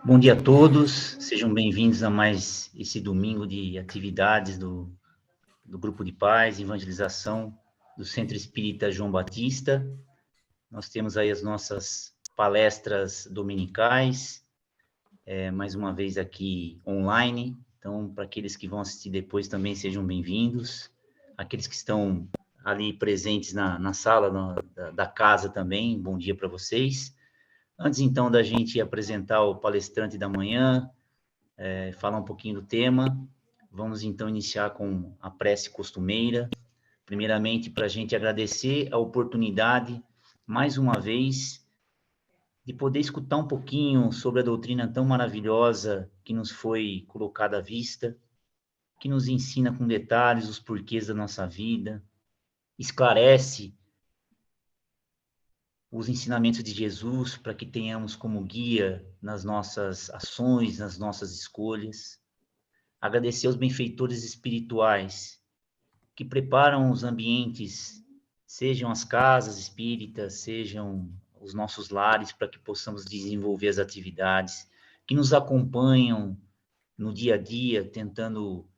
Bom dia a todos, sejam bem-vindos a mais esse domingo de atividades do Grupo de Paz e Evangelização do Centro Espírita João Batista. Nós temos aí as nossas palestras dominicais, mais uma vez aqui online, então para aqueles que vão assistir depois também sejam bem-vindos, aqueles que estão ali presentes na sala da casa também, bom dia para vocês. Antes, então, da gente apresentar o palestrante da manhã, falar um pouquinho do tema, vamos, então, iniciar com a prece costumeira. Primeiramente, para a gente agradecer a oportunidade, mais uma vez, de poder escutar um pouquinho sobre a doutrina tão maravilhosa que nos foi colocada à vista, que nos ensina com detalhes os porquês da nossa vida, esclarece os ensinamentos de Jesus para que tenhamos como guia nas nossas ações, nas nossas escolhas. Agradecer aos benfeitores espirituais que preparam os ambientes, sejam as casas espíritas, sejam os nossos lares, para que possamos desenvolver as atividades, que nos acompanham no dia a dia, tentando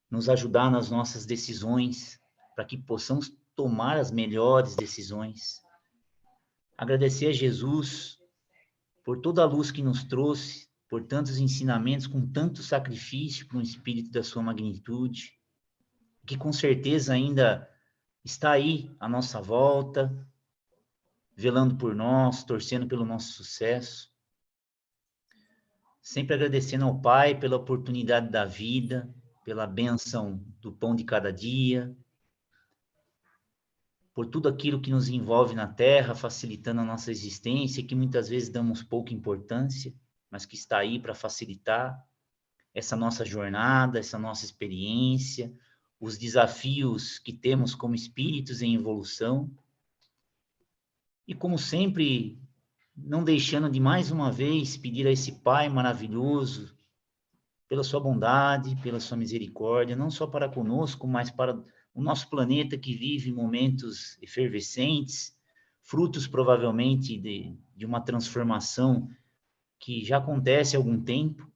nos ajudar nas nossas decisões, para que possamos tomar as melhores decisões. Agradecer a Jesus por toda a luz que nos trouxe, por tantos ensinamentos, com tanto sacrifício para um espírito da sua magnitude, que com certeza ainda está aí à nossa volta, velando por nós, torcendo pelo nosso sucesso. Sempre agradecendo ao Pai pela oportunidade da vida, pela bênção do pão de cada dia, por tudo aquilo que nos envolve na Terra, facilitando a nossa existência, que muitas vezes damos pouca importância, mas que está aí para facilitar essa nossa jornada, essa nossa experiência, os desafios que temos como espíritos em evolução. E como sempre, não deixando de mais uma vez pedir a esse Pai maravilhoso, pela sua bondade, pela sua misericórdia, não só para conosco, mas para o nosso planeta que vive momentos efervescentes, frutos provavelmente de uma transformação que já acontece há algum tempo,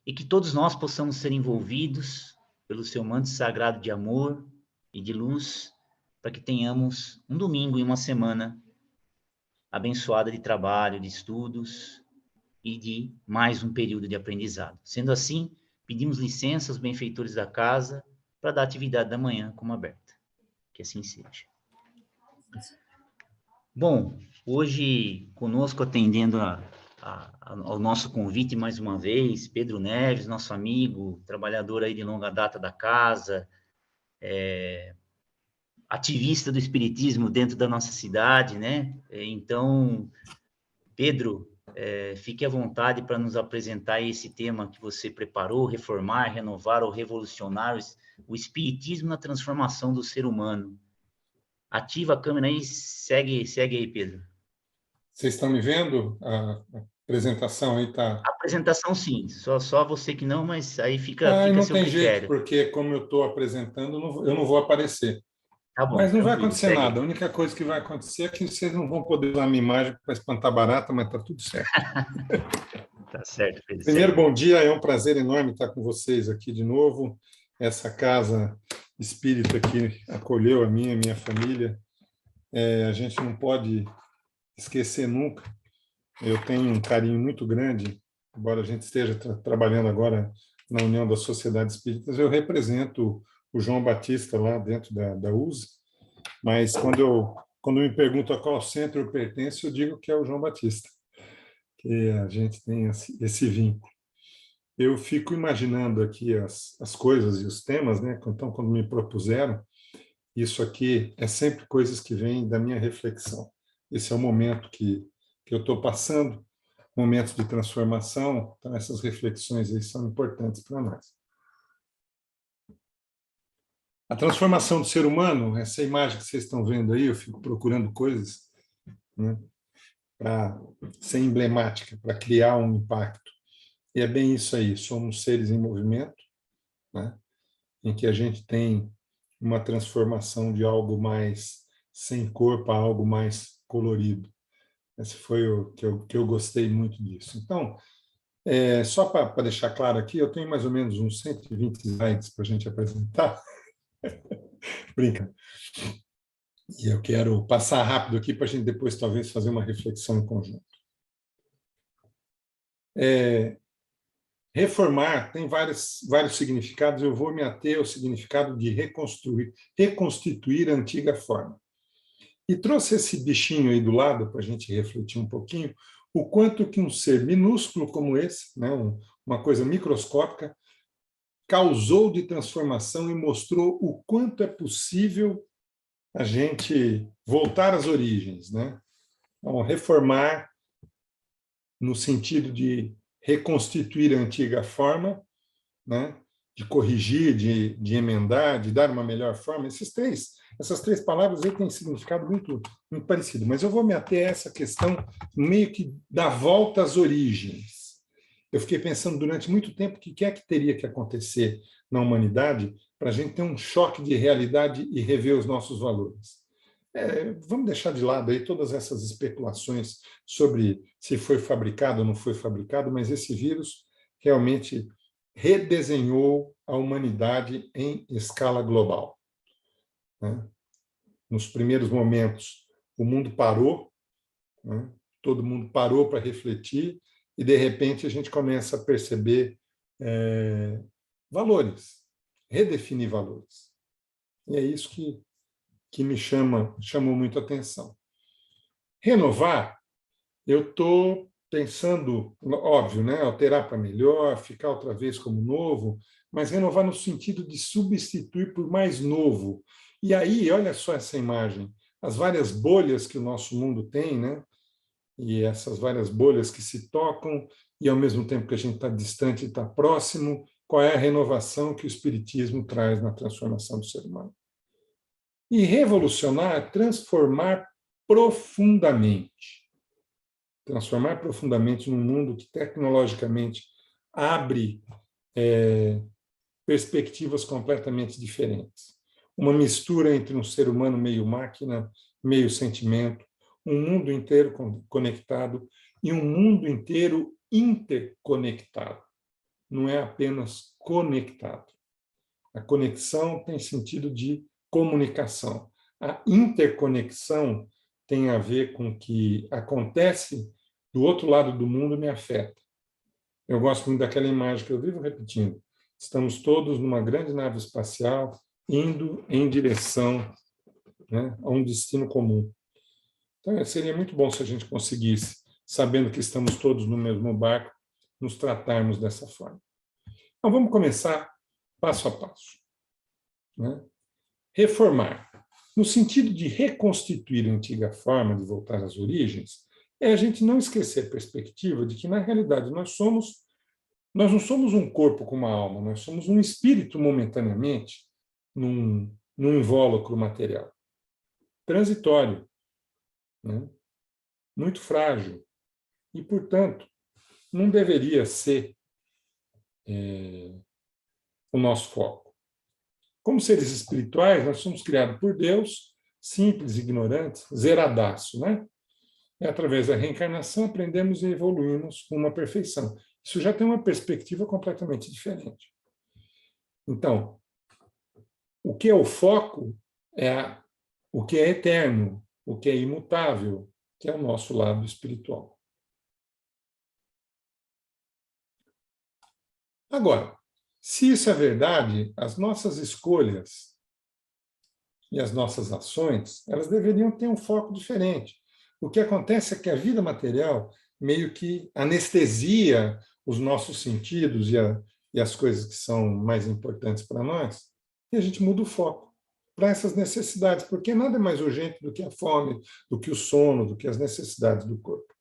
e que todos nós possamos ser envolvidos pelo seu manto sagrado de amor e de luz, para que tenhamos um domingo e uma semana abençoada de trabalho, de estudos e de mais um período de aprendizado. Sendo assim, pedimos licença aos benfeitores da casa para dar atividade da manhã como aberta. Que assim seja. Bom, hoje conosco atendendo ao nosso convite mais uma vez, Pedro Neves, nosso amigo, trabalhador aí de longa data da casa, ativista do espiritismo dentro da nossa cidade, né? Então, Pedro, fique à vontade para nos apresentar esse tema que você preparou, reformar, renovar ou revolucionar o espiritismo na transformação do ser humano. Ativa a câmera aí, segue aí, Pedro. Vocês estão me vendo? A apresentação aí está... A apresentação, sim. Só você que não, mas aí fica não a seu tem critério. jeito, porque como eu estou apresentando, eu não vou aparecer. Tá bom, mas não vai acontecer segue. nada. A única coisa que vai acontecer é que vocês não vão poder usar a minha imagem para espantar barata, mas está tudo certo. Tá certo, Pedro. Primeiro, bom dia. É um prazer enorme estar com vocês aqui de novo. Essa casa espírita que acolheu a minha família. A gente não pode esquecer nunca. Eu tenho um carinho muito grande, embora a gente esteja trabalhando agora na União das Sociedades Espíritas, eu represento o João Batista lá dentro da USE, mas quando me perguntam a qual centro eu pertenço, eu digo que é o João Batista, que a gente tem esse vínculo. Eu fico imaginando aqui as coisas e os temas, né? Então, quando me propuseram, isso aqui é sempre coisas que vêm da minha reflexão. Esse é o momento que eu estou passando, momentos de transformação, então essas reflexões aí são importantes para nós. A transformação do ser humano, essa imagem que vocês estão vendo aí, eu fico procurando coisas, né, para ser emblemática, para criar um impacto. E é bem isso aí, somos seres em movimento, né, em que a gente tem uma transformação de algo mais sem corpo a algo mais colorido. Esse foi o que eu gostei muito disso. Então, só para deixar claro aqui, eu tenho mais ou menos uns 120 slides para a gente apresentar. Brinca. E eu quero passar rápido aqui para a gente depois talvez fazer uma reflexão em conjunto. Reformar tem vários significados, eu vou me ater ao significado de reconstituir a antiga forma. E trouxe esse bichinho aí do lado para a gente refletir um pouquinho, o quanto que um ser minúsculo como esse, né, uma coisa microscópica, causou de transformação e mostrou o quanto é possível a gente voltar às origens, né? Então, reformar no sentido de reconstituir a antiga forma, né? De corrigir, de emendar, de dar uma melhor forma. Essas três palavras aí têm significado muito, muito parecido, mas eu vou me ater a essa questão meio que da volta às origens. Eu fiquei pensando durante muito tempo o que é que teria que acontecer na humanidade para a gente ter um choque de realidade e rever os nossos valores. Vamos deixar de lado aí todas essas especulações sobre se foi fabricado ou não foi fabricado, mas esse vírus realmente redesenhou a humanidade em escala global. Né? Nos primeiros momentos, o mundo parou, né? Todo mundo parou para refletir, e, de repente, a gente começa a perceber valores, redefinir valores. E é isso que me chamou muito a atenção. Renovar, eu estou pensando, óbvio, né, alterar para melhor, ficar outra vez como novo, mas renovar no sentido de substituir por mais novo. E aí, olha só essa imagem, as várias bolhas que o nosso mundo tem, né? E essas várias bolhas que se tocam, e ao mesmo tempo que a gente está distante e está próximo, qual é a renovação que o Espiritismo traz na transformação do ser humano. E revolucionar é transformar profundamente. Transformar profundamente num mundo que tecnologicamente abre perspectivas completamente diferentes. Uma mistura entre um ser humano meio máquina, meio sentimento, um mundo inteiro conectado e um mundo inteiro interconectado. Não é apenas conectado. A conexão tem sentido de comunicação. A interconexão tem a ver com o que acontece do outro lado do mundo me afeta. Eu gosto muito daquela imagem que eu vivo repetindo. Estamos todos numa grande nave espacial indo em direção, né, a um destino comum. Então, seria muito bom se a gente conseguisse, sabendo que estamos todos no mesmo barco, nos tratarmos dessa forma. Então, vamos começar passo a passo. Né? Reformar, no sentido de reconstituir a antiga forma, de voltar às origens, é a gente não esquecer a perspectiva de que, na realidade, nós não somos um corpo com uma alma, nós somos um espírito momentaneamente num invólucro material. Transitório, né? Muito frágil. E, portanto, não deveria ser o nosso foco. Como seres espirituais, nós somos criados por Deus, simples, ignorantes, zeradaço, né? E através da reencarnação aprendemos e evoluímos com uma perfeição. Isso já tem uma perspectiva completamente diferente. Então, o que é o foco é o que é eterno, o que é imutável, que é o nosso lado espiritual. Agora, se isso é verdade, as nossas escolhas e as nossas ações, elas deveriam ter um foco diferente. O que acontece é que a vida material meio que anestesia os nossos sentidos e as coisas que são mais importantes para nós, e a gente muda o foco para essas necessidades, porque nada é mais urgente do que a fome, do que o sono, do que as necessidades do corpo.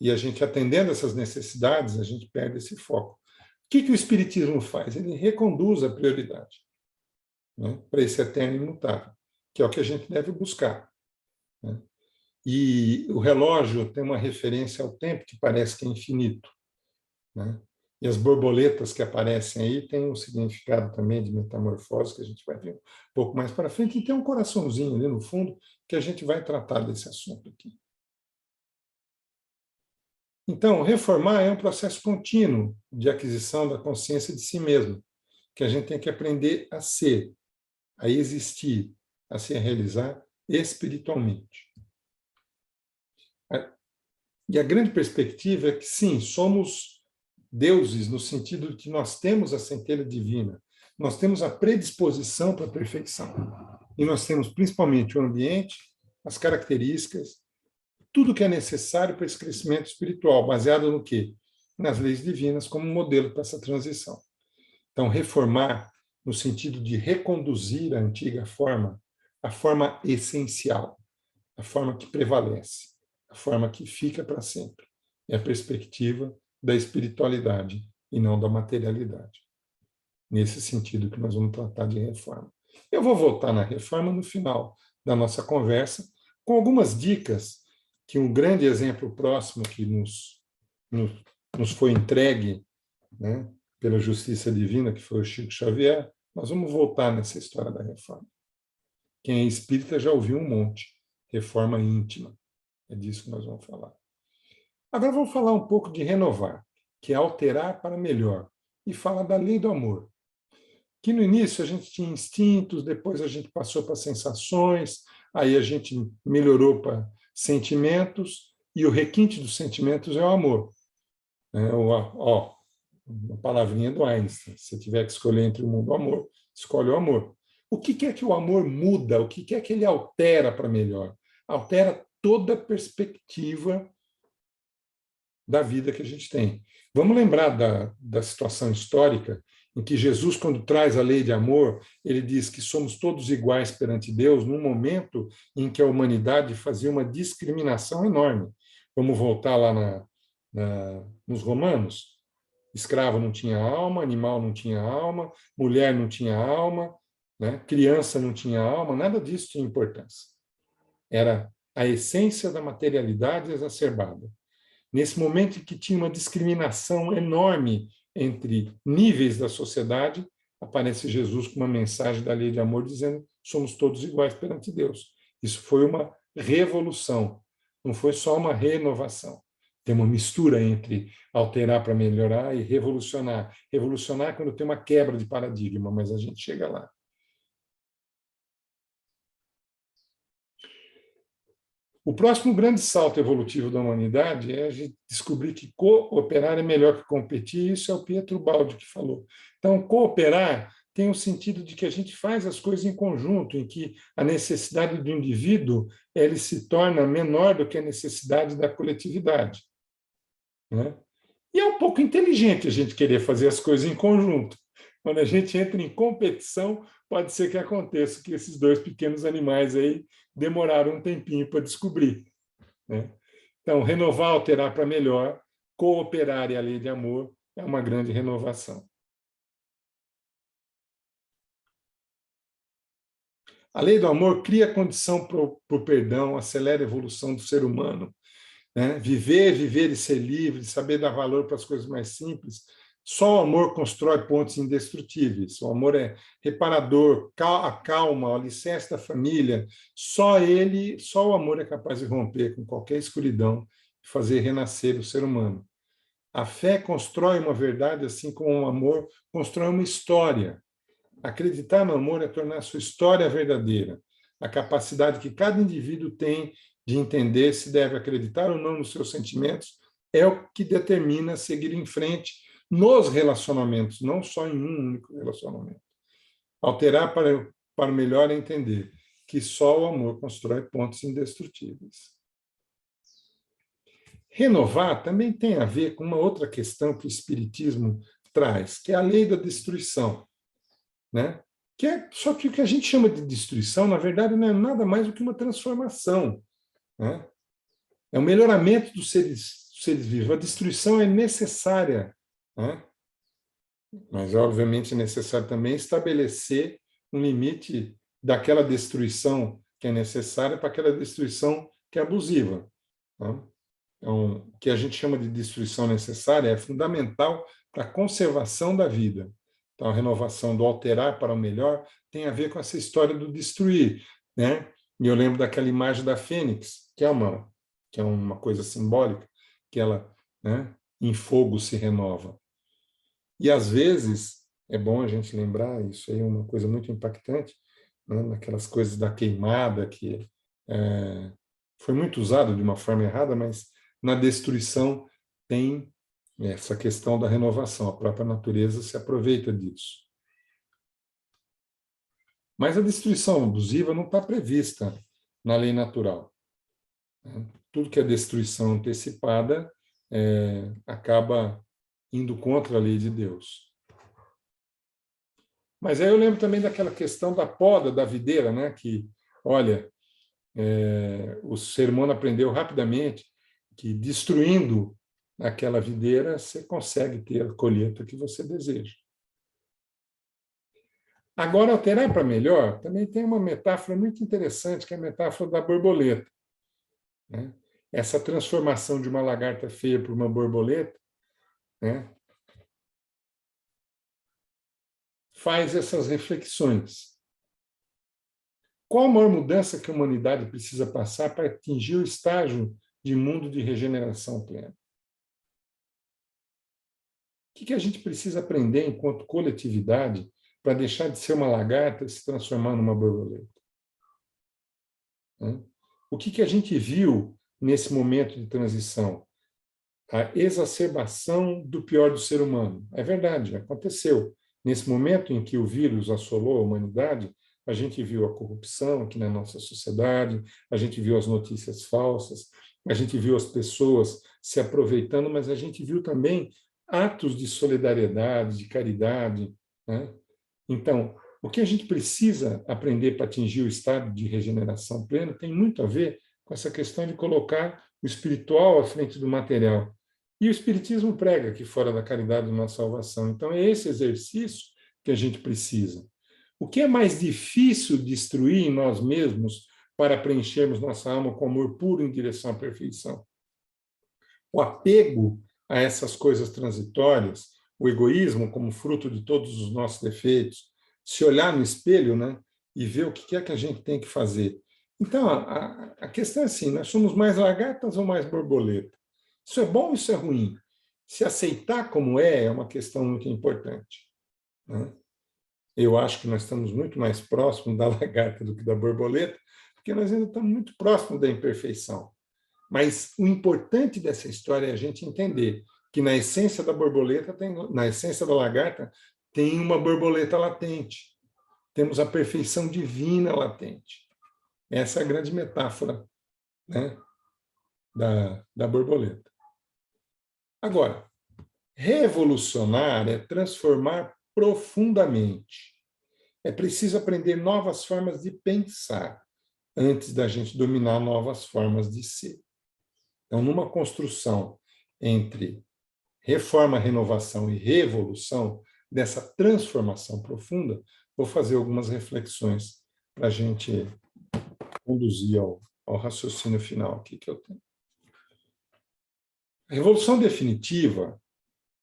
E a gente atendendo essas necessidades, a gente perde esse foco. O que o Espiritismo faz? Ele reconduz a prioridade, né, para esse eterno e imutável, que é o que a gente deve buscar. Né? E o relógio tem uma referência ao tempo que parece que é infinito. Né? E as borboletas que aparecem aí têm um significado também de metamorfose, que a gente vai ver um pouco mais para frente, e tem um coraçãozinho ali no fundo que a gente vai tratar desse assunto aqui. Então, reformar é um processo contínuo de aquisição da consciência de si mesmo, que a gente tem que aprender a ser, a existir, a se realizar espiritualmente. E a grande perspectiva é que, sim, somos deuses no sentido de que nós temos a centelha divina, nós temos a predisposição para a perfeição. E nós temos principalmente o ambiente, as características, tudo que é necessário para esse crescimento espiritual, baseado no quê? Nas leis divinas como modelo para essa transição. Então, reformar no sentido de reconduzir a antiga forma, a forma essencial, a forma que prevalece, a forma que fica para sempre. É a perspectiva da espiritualidade e não da materialidade. Nesse sentido que nós vamos tratar de reforma. Eu vou voltar na reforma no final da nossa conversa, com algumas dicas que um grande exemplo próximo que nos foi entregue, né, pela justiça divina, que foi o Chico Xavier, nós vamos voltar nessa história da reforma. Quem é espírita já ouviu um monte. Reforma íntima. É disso que nós vamos falar. Agora vamos falar um pouco de renovar, que é alterar para melhor, e falar da lei do amor. Que no início a gente tinha instintos, depois a gente passou para sensações, aí a gente melhorou para sentimentos, e o requinte dos sentimentos é o amor. Uma palavrinha do Einstein, se tiver que escolher entre o mundo e o amor, escolhe o amor. O que é que o amor muda? O que é que ele altera para melhor? Altera toda a perspectiva da vida que a gente tem. Vamos lembrar da situação histórica em que Jesus, quando traz a lei de amor, ele diz que somos todos iguais perante Deus, num momento em que a humanidade fazia uma discriminação enorme. Vamos voltar lá nos Romanos. Escravo não tinha alma, animal não tinha alma, mulher não tinha alma, né? Criança não tinha alma, nada disso tinha importância. Era a essência da materialidade exacerbada. Nesse momento em que tinha uma discriminação enorme entre níveis da sociedade, aparece Jesus com uma mensagem da lei de amor dizendo: somos todos iguais perante Deus. Isso foi uma revolução, não foi só uma renovação. Tem uma mistura entre alterar para melhorar e revolucionar. Revolucionar é quando tem uma quebra de paradigma, mas a gente chega lá. O próximo grande salto evolutivo da humanidade é a gente descobrir que cooperar é melhor que competir, isso é o Pietro Baldi que falou. Então, cooperar tem o sentido de que a gente faz as coisas em conjunto, em que a necessidade do indivíduo ele se torna menor do que a necessidade da coletividade. Né? E é um pouco inteligente a gente querer fazer as coisas em conjunto. Quando a gente entra em competição, pode ser que aconteça que esses dois pequenos animais aí demoraram um tempinho para descobrir. Né? Então, renovar, alterar para melhor, cooperar e a lei de amor é uma grande renovação. A lei do amor cria condição para o perdão, acelera a evolução do ser humano. Né? Viver e ser livre, saber dar valor para as coisas mais simples. Só o amor constrói pontes indestrutíveis. O amor é reparador, acalma, o alicerce da família. Só o amor é capaz de romper com qualquer escuridão e fazer renascer o ser humano. A fé constrói uma verdade, assim como o amor constrói uma história. Acreditar no amor é tornar a sua história verdadeira. A capacidade que cada indivíduo tem de entender se deve acreditar ou não nos seus sentimentos é o que determina seguir em frente nos relacionamentos, não só em um único relacionamento. Alterar para melhor entender que só o amor constrói pontos indestrutíveis. Renovar também tem a ver com uma outra questão que o Espiritismo traz, que é a lei da destruição. Né? Só que o que a gente chama de destruição, na verdade, não é nada mais do que uma transformação. Né? É o melhoramento dos seres vivos. A destruição é necessária, né? Mas, obviamente, é necessário também estabelecer um limite daquela destruição que é necessária para aquela destruição que é abusiva. Né? Então, o que a gente chama de destruição necessária é fundamental para a conservação da vida. Então, a renovação do alterar para o melhor tem a ver com essa história do destruir. Né? E eu lembro daquela imagem da fênix, que é uma coisa simbólica, que ela né, em fogo se renova. E, às vezes, é bom a gente lembrar, isso aí é uma coisa muito impactante, né, naquelas coisas da queimada, que foi muito usado de uma forma errada, mas na destruição tem essa questão da renovação, a própria natureza se aproveita disso. Mas a destruição abusiva não está prevista na lei natural. Tudo que é destruição antecipada acaba indo contra a lei de Deus. Mas aí eu lembro também daquela questão da poda da videira, né? Que, olha, o ser humano aprendeu rapidamente que destruindo aquela videira você consegue ter a colheita que você deseja. Agora, alterar para melhor, também tem uma metáfora muito interessante, que é a metáfora da borboleta, né? Essa transformação de uma lagarta feia por uma borboleta, né, faz essas reflexões. Qual a maior mudança que a humanidade precisa passar para atingir o estágio de mundo de regeneração plena? O que a gente precisa aprender enquanto coletividade para deixar de ser uma lagarta e se transformar numa borboleta? O que a gente viu nesse momento de transição? A exacerbação do pior do ser humano. É verdade, aconteceu. Nesse momento em que o vírus assolou a humanidade, a gente viu a corrupção aqui na nossa sociedade, a gente viu as notícias falsas, a gente viu as pessoas se aproveitando, mas a gente viu também atos de solidariedade, de caridade, né? Então, o que a gente precisa aprender para atingir o estado de regeneração plena tem muito a ver com essa questão de colocar o espiritual à frente do material. E o Espiritismo prega que fora da caridade não há salvação. Então, é esse exercício que a gente precisa. O que é mais difícil destruir em nós mesmos para preenchermos nossa alma com amor puro em direção à perfeição? O apego a essas coisas transitórias, o egoísmo como fruto de todos os nossos defeitos, se olhar no espelho, né, e ver o que é que a gente tem que fazer. Então, a questão é assim, nós somos mais lagartas ou mais borboleta? Isso é bom ou isso é ruim? Se aceitar como é uma questão muito importante, né? Eu acho que nós estamos muito mais próximos da lagarta do que da borboleta, porque nós ainda estamos muito próximos da imperfeição. Mas o importante dessa história é a gente entender que na essência da borboleta, na essência da lagarta, tem uma borboleta latente. Temos a perfeição divina latente. Essa é a grande metáfora, né, da borboleta. Agora, revolucionar é transformar profundamente. É preciso aprender novas formas de pensar antes da gente dominar novas formas de ser. Então, numa construção entre reforma, renovação e revolução, dessa transformação profunda, vou fazer algumas reflexões para a gente conduzir ao raciocínio final aqui que eu tenho. A revolução definitiva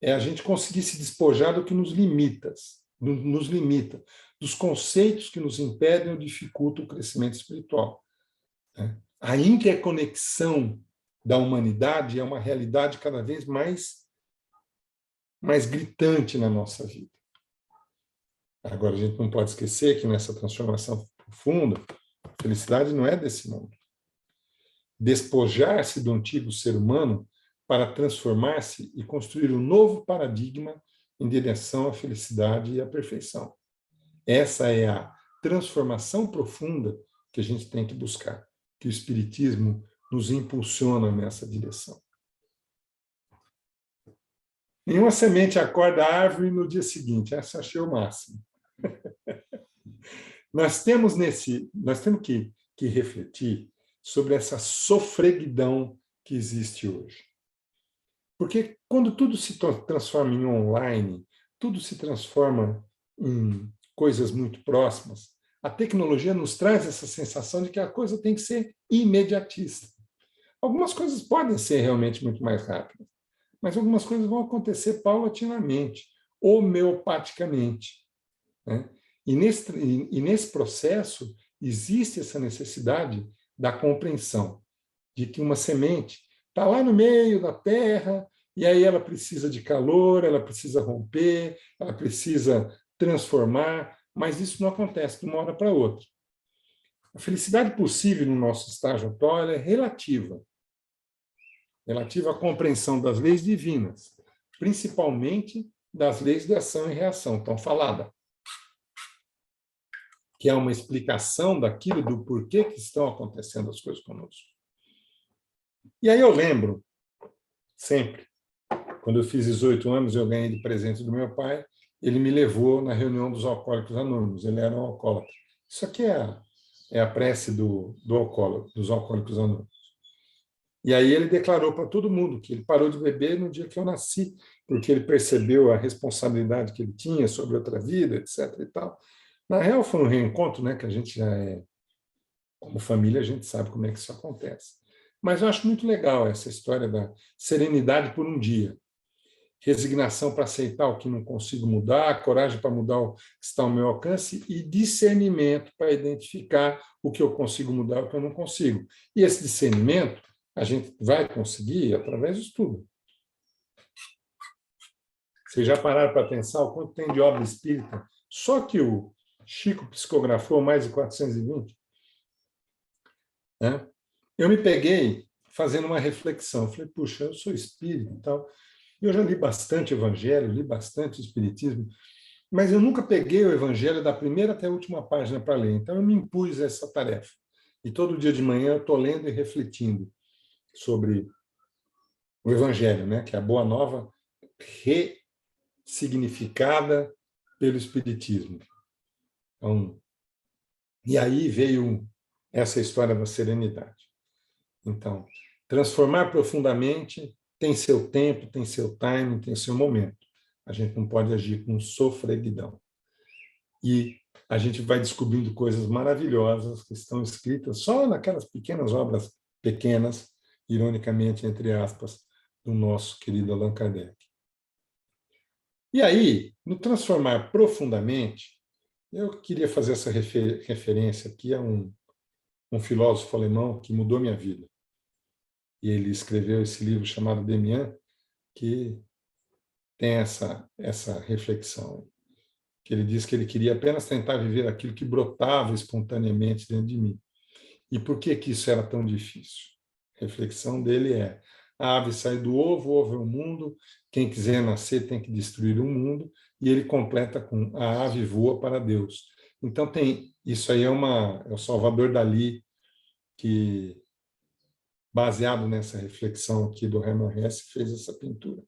é a gente conseguir se despojar do que nos limita, dos conceitos que nos impedem ou dificultam o crescimento espiritual. A interconexão da humanidade é uma realidade cada vez mais gritante na nossa vida. Agora, a gente não pode esquecer que nessa transformação profunda, a felicidade não é desse mundo. Despojar-se do antigo ser humano para transformar-se e construir um novo paradigma em direção à felicidade e à perfeição. Essa é a transformação profunda que a gente tem que buscar, que o Espiritismo nos impulsiona nessa direção. Nenhuma semente acorda a árvore no dia seguinte. Essa achei o máximo. Nós temos que refletir sobre essa sofreguidão que existe hoje. Porque quando tudo se transforma em online, tudo se transforma em coisas muito próximas, a tecnologia nos traz essa sensação de que a coisa tem que ser imediatista. Algumas coisas podem ser realmente muito mais rápidas, mas algumas coisas vão acontecer paulatinamente, homeopaticamente, né? E nesse processo existe essa necessidade da compreensão de que uma semente está lá no meio da terra e aí ela precisa de calor, ela precisa romper, ela precisa transformar, mas isso não acontece de uma hora para outra. A felicidade possível no nosso estágio atual é relativa à compreensão das leis divinas, principalmente das leis de ação e reação, tão falada, que é uma explicação daquilo do porquê que estão acontecendo as coisas conosco. E aí eu lembro, sempre, quando eu fiz 18 anos, eu ganhei de presente do meu pai, ele me levou na reunião dos Alcoólicos Anônimos, ele era um alcoólatra. Isso aqui é a prece dos Alcoólicos Anônimos. E aí ele declarou para todo mundo que ele parou de beber no dia que eu nasci, porque ele percebeu a responsabilidade que ele tinha sobre outra vida, etc. e tal. Na real, foi um reencontro, né, que a gente já é, como família, a gente sabe como é que isso acontece. Mas eu acho muito legal essa história da serenidade por um dia. Resignação para aceitar o que não consigo mudar, coragem para mudar o que está ao meu alcance e discernimento para identificar o que eu consigo mudar e o que eu não consigo. E esse discernimento a gente vai conseguir através do estudo. Vocês já pararam para pensar o quanto tem de obra espírita? Só que o Chico psicografou mais de 420. Né? Eu me peguei fazendo uma reflexão. Falei, puxa, eu sou espírita e tal. Eu já li bastante Evangelho, li bastante Espiritismo, mas eu nunca peguei o Evangelho da primeira até a última página para ler. Então, eu me impus essa tarefa. E todo dia de manhã eu estou lendo e refletindo sobre o Evangelho, né? Que é a Boa Nova ressignificada pelo Espiritismo. Então, e aí veio essa história da serenidade. Então, transformar profundamente tem seu tempo, tem seu timing, tem seu momento. A gente não pode agir com sofreguidão. E a gente vai descobrindo coisas maravilhosas que estão escritas só naquelas pequenas obras pequenas, ironicamente, entre aspas, do nosso querido Allan Kardec. E aí, no transformar profundamente, eu queria fazer essa referência aqui a um filósofo alemão que mudou minha vida. E ele escreveu esse livro chamado Demian, que tem essa reflexão, que ele diz que ele queria apenas tentar viver aquilo que brotava espontaneamente dentro de mim. E por que isso era tão difícil? A reflexão dele é: a ave sai do ovo, o ovo é o mundo, quem quiser nascer tem que destruir o mundo, e ele completa com: a ave voa para Deus. Então tem isso aí, é o Salvador Dalí, que, baseado nessa reflexão aqui do Hermann Hesse, fez essa pintura.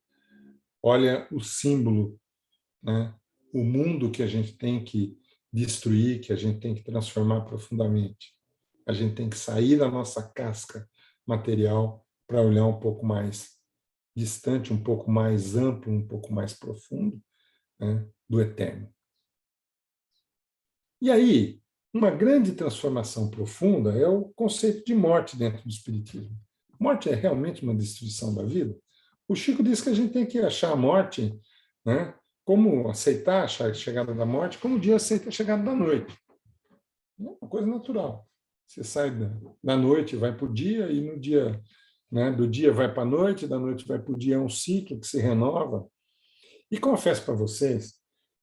Olha o símbolo, né? O mundo que a gente tem que destruir, que a gente tem que transformar profundamente. A gente tem que sair da nossa casca material para olhar um pouco mais distante, um pouco mais amplo, um pouco mais profundo, né, do eterno. E aí, uma grande transformação profunda é o conceito de morte dentro do Espiritismo. Morte é realmente uma destruição da vida? O Chico diz que a gente tem que achar a morte, né, como aceitar a chegada da morte, como o dia aceita a chegada da noite. É uma coisa natural. Você sai da noite, vai para o dia, e no dia, né, do dia vai para a noite, da noite vai para o dia, é um ciclo que se renova. E confesso para vocês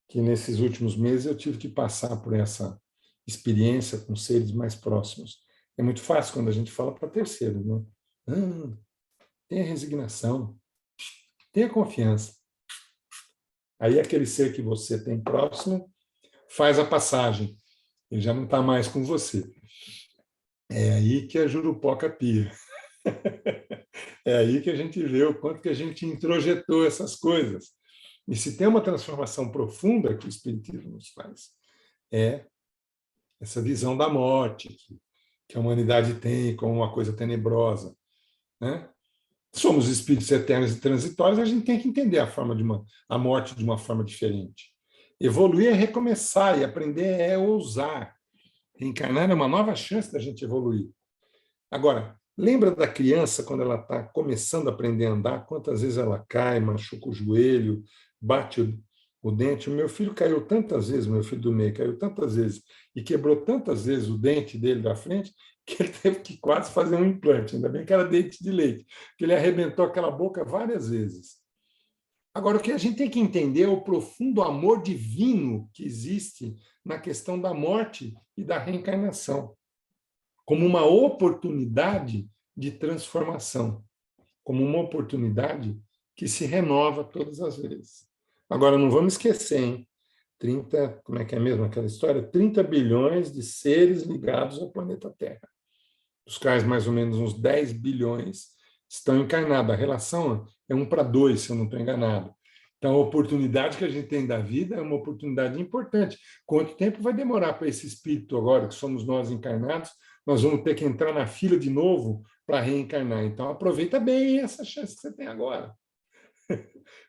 que nesses últimos meses eu tive que passar por essa experiência com seres mais próximos. É muito fácil quando a gente fala para terceiros, né? Tenha resignação, tenha confiança. Aí aquele ser que você tem próximo faz a passagem, ele já não está mais com você. É aí que a jurupoca pia. É aí que a gente vê o quanto que a gente introjetou essas coisas. E se tem uma transformação profunda que o Espiritismo nos faz, é essa visão da morte que a humanidade tem como uma coisa tenebrosa, né? Somos espíritos eternos e transitórios, a gente tem que entender a morte de uma forma diferente. Evoluir é recomeçar, e aprender é ousar. Reencarnar é uma nova chance da gente evoluir. Agora, lembra da criança quando ela está começando a aprender a andar? Quantas vezes ela cai, machuca o joelho, bate o dente? O meu filho caiu tantas vezes, meu filho do meio caiu tantas vezes, e quebrou tantas vezes o dente dele da frente, que ele teve que quase fazer um implante. Ainda bem que era dente de leite, que ele arrebentou aquela boca várias vezes. Agora, o que a gente tem que entender é o profundo amor divino que existe na questão da morte e da reencarnação, como uma oportunidade de transformação, como uma oportunidade que se renova todas as vezes. Agora, não vamos esquecer, hein? 30, como é que é mesmo aquela história? 30 bilhões de seres ligados ao planeta Terra, dos quais mais ou menos uns 10 bilhões estão encarnados. A relação é 1 para 2, se eu não estou enganado. Então, a oportunidade que a gente tem da vida é uma oportunidade importante. Quanto tempo vai demorar para esse espírito agora, que somos nós encarnados, nós vamos ter que entrar na fila de novo para reencarnar. Então, aproveita bem essa chance que você tem agora.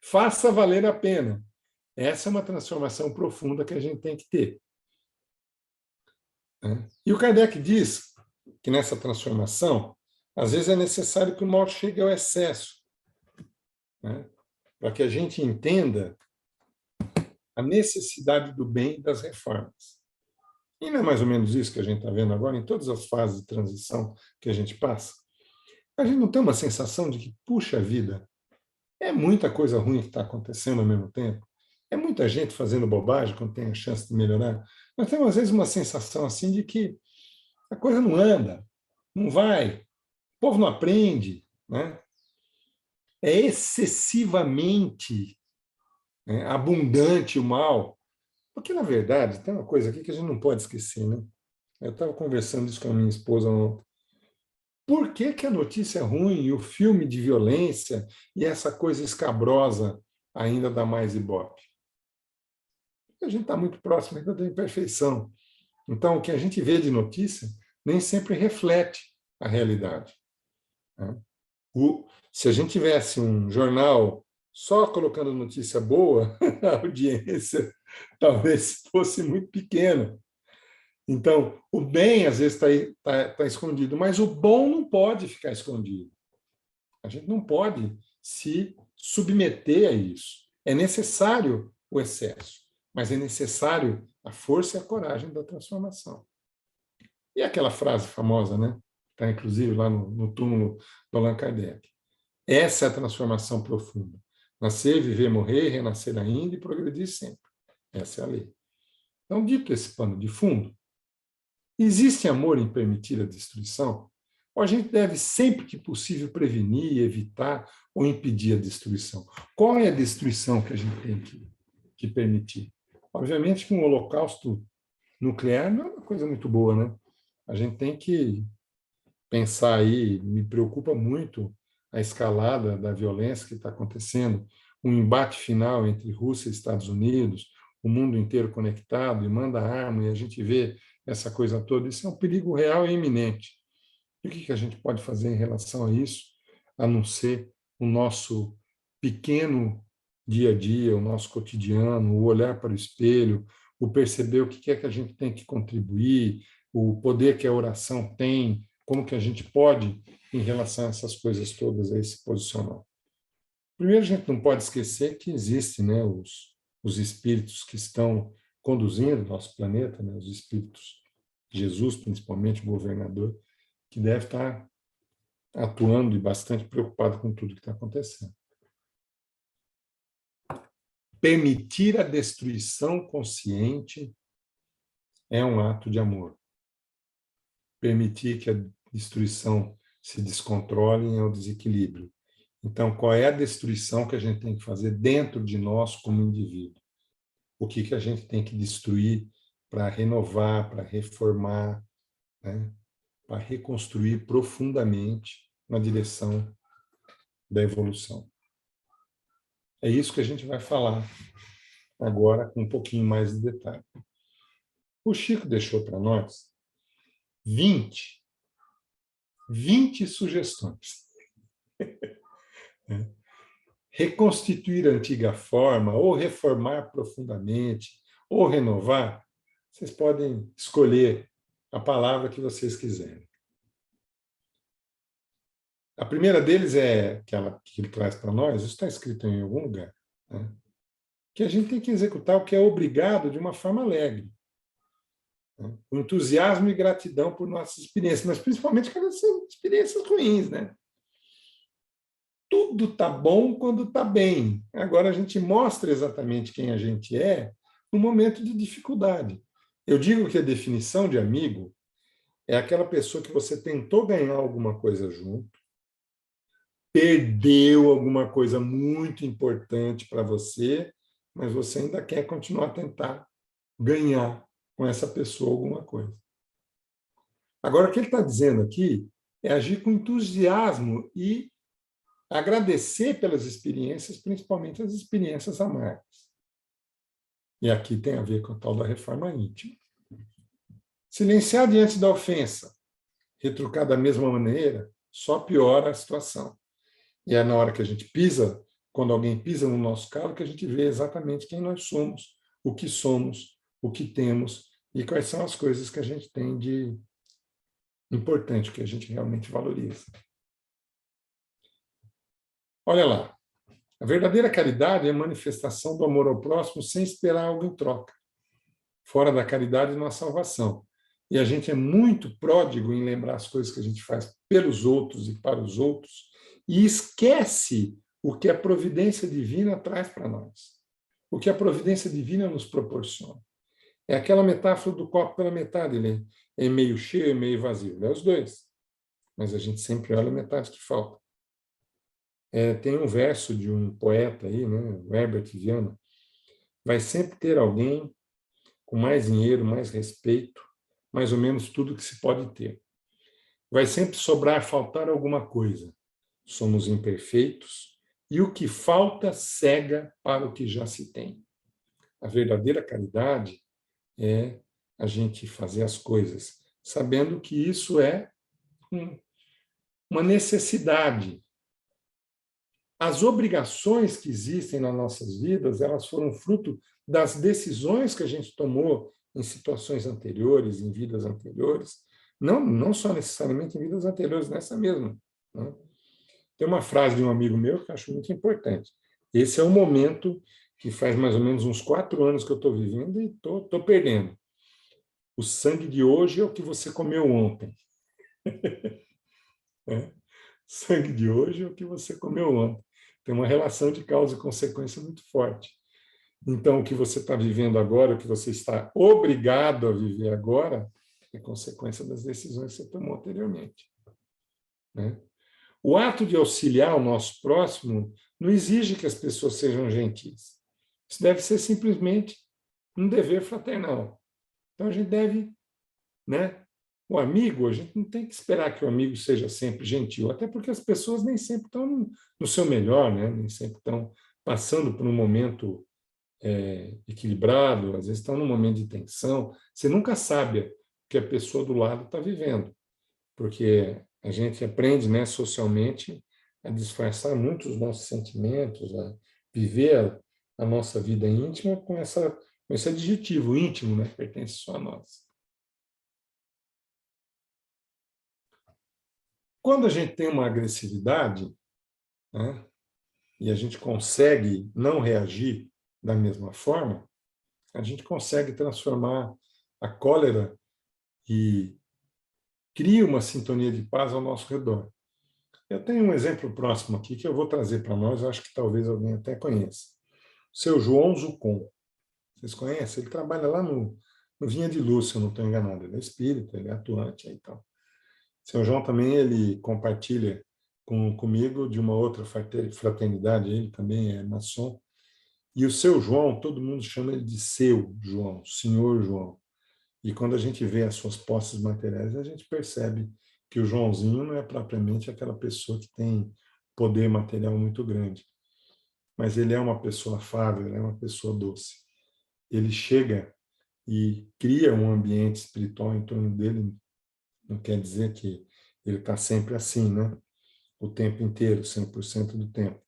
Faça valer a pena. Essa é uma transformação profunda que a gente tem que ter. E o Kardec diz que nessa transformação, às vezes é necessário que o mal chegue ao excesso, né? Para que a gente entenda a necessidade do bem e das reformas. E não é mais ou menos isso que a gente está vendo agora em todas as fases de transição que a gente passa? A gente não tem uma sensação de que, puxa vida, é muita coisa ruim que está acontecendo ao mesmo tempo? É muita gente fazendo bobagem quando tem a chance de melhorar? Nós temos, às vezes, uma sensação assim de que a coisa não anda, não vai, o povo não aprende, né? É excessivamente, né, abundante o mal. Porque, na verdade, tem uma coisa aqui que a gente não pode esquecer, né? Eu estava conversando isso com a minha esposa ontem. Por que que a notícia é ruim e o filme de violência e essa coisa escabrosa ainda dá mais ibope? Porque a gente está muito próximo ainda da imperfeição. Então, o que a gente vê de notícia nem sempre reflete a realidade, né? Se a gente tivesse um jornal só colocando notícia boa, a audiência talvez fosse muito pequena. Então, o bem, às vezes, está escondido, mas o bom não pode ficar escondido. A gente não pode se submeter a isso. É necessário o excesso, mas é necessário a força e a coragem da transformação. E aquela frase famosa, né? Está inclusive lá no túmulo do Allan Kardec. Essa é a transformação profunda. Nascer, viver, morrer, renascer ainda e progredir sempre. Essa é a lei. Então, dito esse pano de fundo, existe amor em permitir a destruição? Ou a gente deve, sempre que possível, prevenir, evitar ou impedir a destruição? Qual é a destruição que a gente tem que permitir? Obviamente que um holocausto nuclear não é uma coisa muito boa, né? A gente tem que pensar aí, me preocupa muito a escalada da violência que está acontecendo, um embate final entre Rússia e Estados Unidos, o mundo inteiro conectado e manda arma, e a gente vê essa coisa toda. Isso é um perigo real e iminente. E o que a gente pode fazer em relação a isso, a não ser o nosso pequeno dia a dia, o nosso cotidiano, o olhar para o espelho, o perceber o que é que a gente tem que contribuir, o poder que a oração tem, como que a gente pode, em relação a essas coisas todas, aí, se posicionar. Primeiro, a gente não pode esquecer que existem, né, os espíritos que estão conduzindo o nosso planeta, né, os espíritos, Jesus, principalmente, o governador, que deve estar atuando e bastante preocupado com tudo que está acontecendo. Permitir a destruição consciente é um ato de amor. Permitir que a destruição se descontrole é o desequilíbrio. Então, qual é a destruição que a gente tem que fazer dentro de nós como indivíduo? O que a gente tem que destruir para renovar, para reformar, né? Para reconstruir profundamente na direção da evolução. É isso que a gente vai falar agora com um pouquinho mais de detalhe. O Chico deixou para nós 20 sugestões. Reconstituir a antiga forma, ou reformar profundamente, ou renovar, vocês podem escolher a palavra que vocês quiserem. A primeira deles é aquela que ele traz para nós, isso está escrito em algum lugar, né? Que a gente tem que executar o que é obrigado de uma forma alegre. né? Com entusiasmo e gratidão por nossas experiências, mas principalmente aquelas experiências ruins, né? Tudo está bom quando está bem. Agora a gente mostra exatamente quem a gente é no momento de dificuldade. Eu digo que a definição de amigo é aquela pessoa que você tentou ganhar alguma coisa junto, perdeu alguma coisa muito importante para você, mas você ainda quer continuar a tentar ganhar com essa pessoa alguma coisa. Agora, o que ele está dizendo aqui é agir com entusiasmo e agradecer pelas experiências, principalmente as experiências amargas. E aqui tem a ver com a tal da reforma íntima. Silenciar diante da ofensa, retrucar da mesma maneira, só piora a situação. E é na hora que a gente pisa, quando alguém pisa no nosso calo, que a gente vê exatamente quem nós somos, o que temos e quais são as coisas que a gente tem de importante, que a gente realmente valoriza. Olha lá, a verdadeira caridade é a manifestação do amor ao próximo sem esperar algo em troca. Fora da caridade não há salvação. E a gente é muito pródigo em lembrar as coisas que a gente faz pelos outros e para os outros, e esquece o que a providência divina traz para nós. O que a providência divina nos proporciona. É aquela metáfora do copo pela metade, ele é meio cheio e meio vazio. É os dois. Mas a gente sempre olha a metade que falta. Tem um verso de um poeta aí, né, o Herbert Viana, vai sempre ter alguém com mais dinheiro, mais respeito, mais ou menos tudo que se pode ter. Vai sempre sobrar, faltar alguma coisa. Somos imperfeitos e o que falta cega para o que já se tem. A verdadeira caridade é a gente fazer as coisas sabendo que isso é uma necessidade. As obrigações que existem nas nossas vidas, elas foram fruto das decisões que a gente tomou em situações anteriores, em vidas anteriores, não só necessariamente em vidas anteriores, nessa mesma. Né? Tem uma frase de um amigo meu que eu acho muito importante. Esse é o momento que faz mais ou menos uns 4 anos que eu estou vivendo e estou perdendo. O sangue de hoje é o que você comeu ontem. Sangue de hoje é o que você comeu ontem. Tem uma relação de causa e consequência muito forte. Então, o que você está vivendo agora, o que você está obrigado a viver agora, é consequência das decisões que você tomou anteriormente. Né? O ato de auxiliar o nosso próximo não exige que as pessoas sejam gentis. Isso deve ser simplesmente um dever fraternal. Então, a gente deve, né? O amigo, a gente não tem que esperar que o amigo seja sempre gentil, até porque as pessoas nem sempre estão no seu melhor, né? Nem sempre estão passando por um momento equilibrado, às vezes estão num momento de tensão. Você nunca sabe o que a pessoa do lado está vivendo, porque a gente aprende, né, socialmente a disfarçar muito os nossos sentimentos, a viver a nossa vida íntima com esse adjetivo íntimo, né, pertence só a nós. Quando a gente tem uma agressividade, né, e a gente consegue não reagir da mesma forma, a gente consegue transformar a cólera e cria uma sintonia de paz ao nosso redor. Eu tenho um exemplo próximo aqui que eu vou trazer para nós, acho que talvez alguém até conheça. O seu João Zucon. Vocês conhecem? Ele trabalha lá no Vinha de Luz, se eu não estou enganado. Ele é espírita, ele é atuante aí e tal. O seu João também ele compartilha comigo de uma outra fraternidade, ele também é maçom. E o seu João, todo mundo chama ele de seu João, senhor João. E quando a gente vê as suas posses materiais, a gente percebe que o Joãozinho não é propriamente aquela pessoa que tem poder material muito grande. Mas ele é uma pessoa afável, ele é uma pessoa doce. Ele chega e cria um ambiente espiritual em torno dele. Não quer dizer que ele está sempre assim, né? O tempo inteiro, 100% do tempo.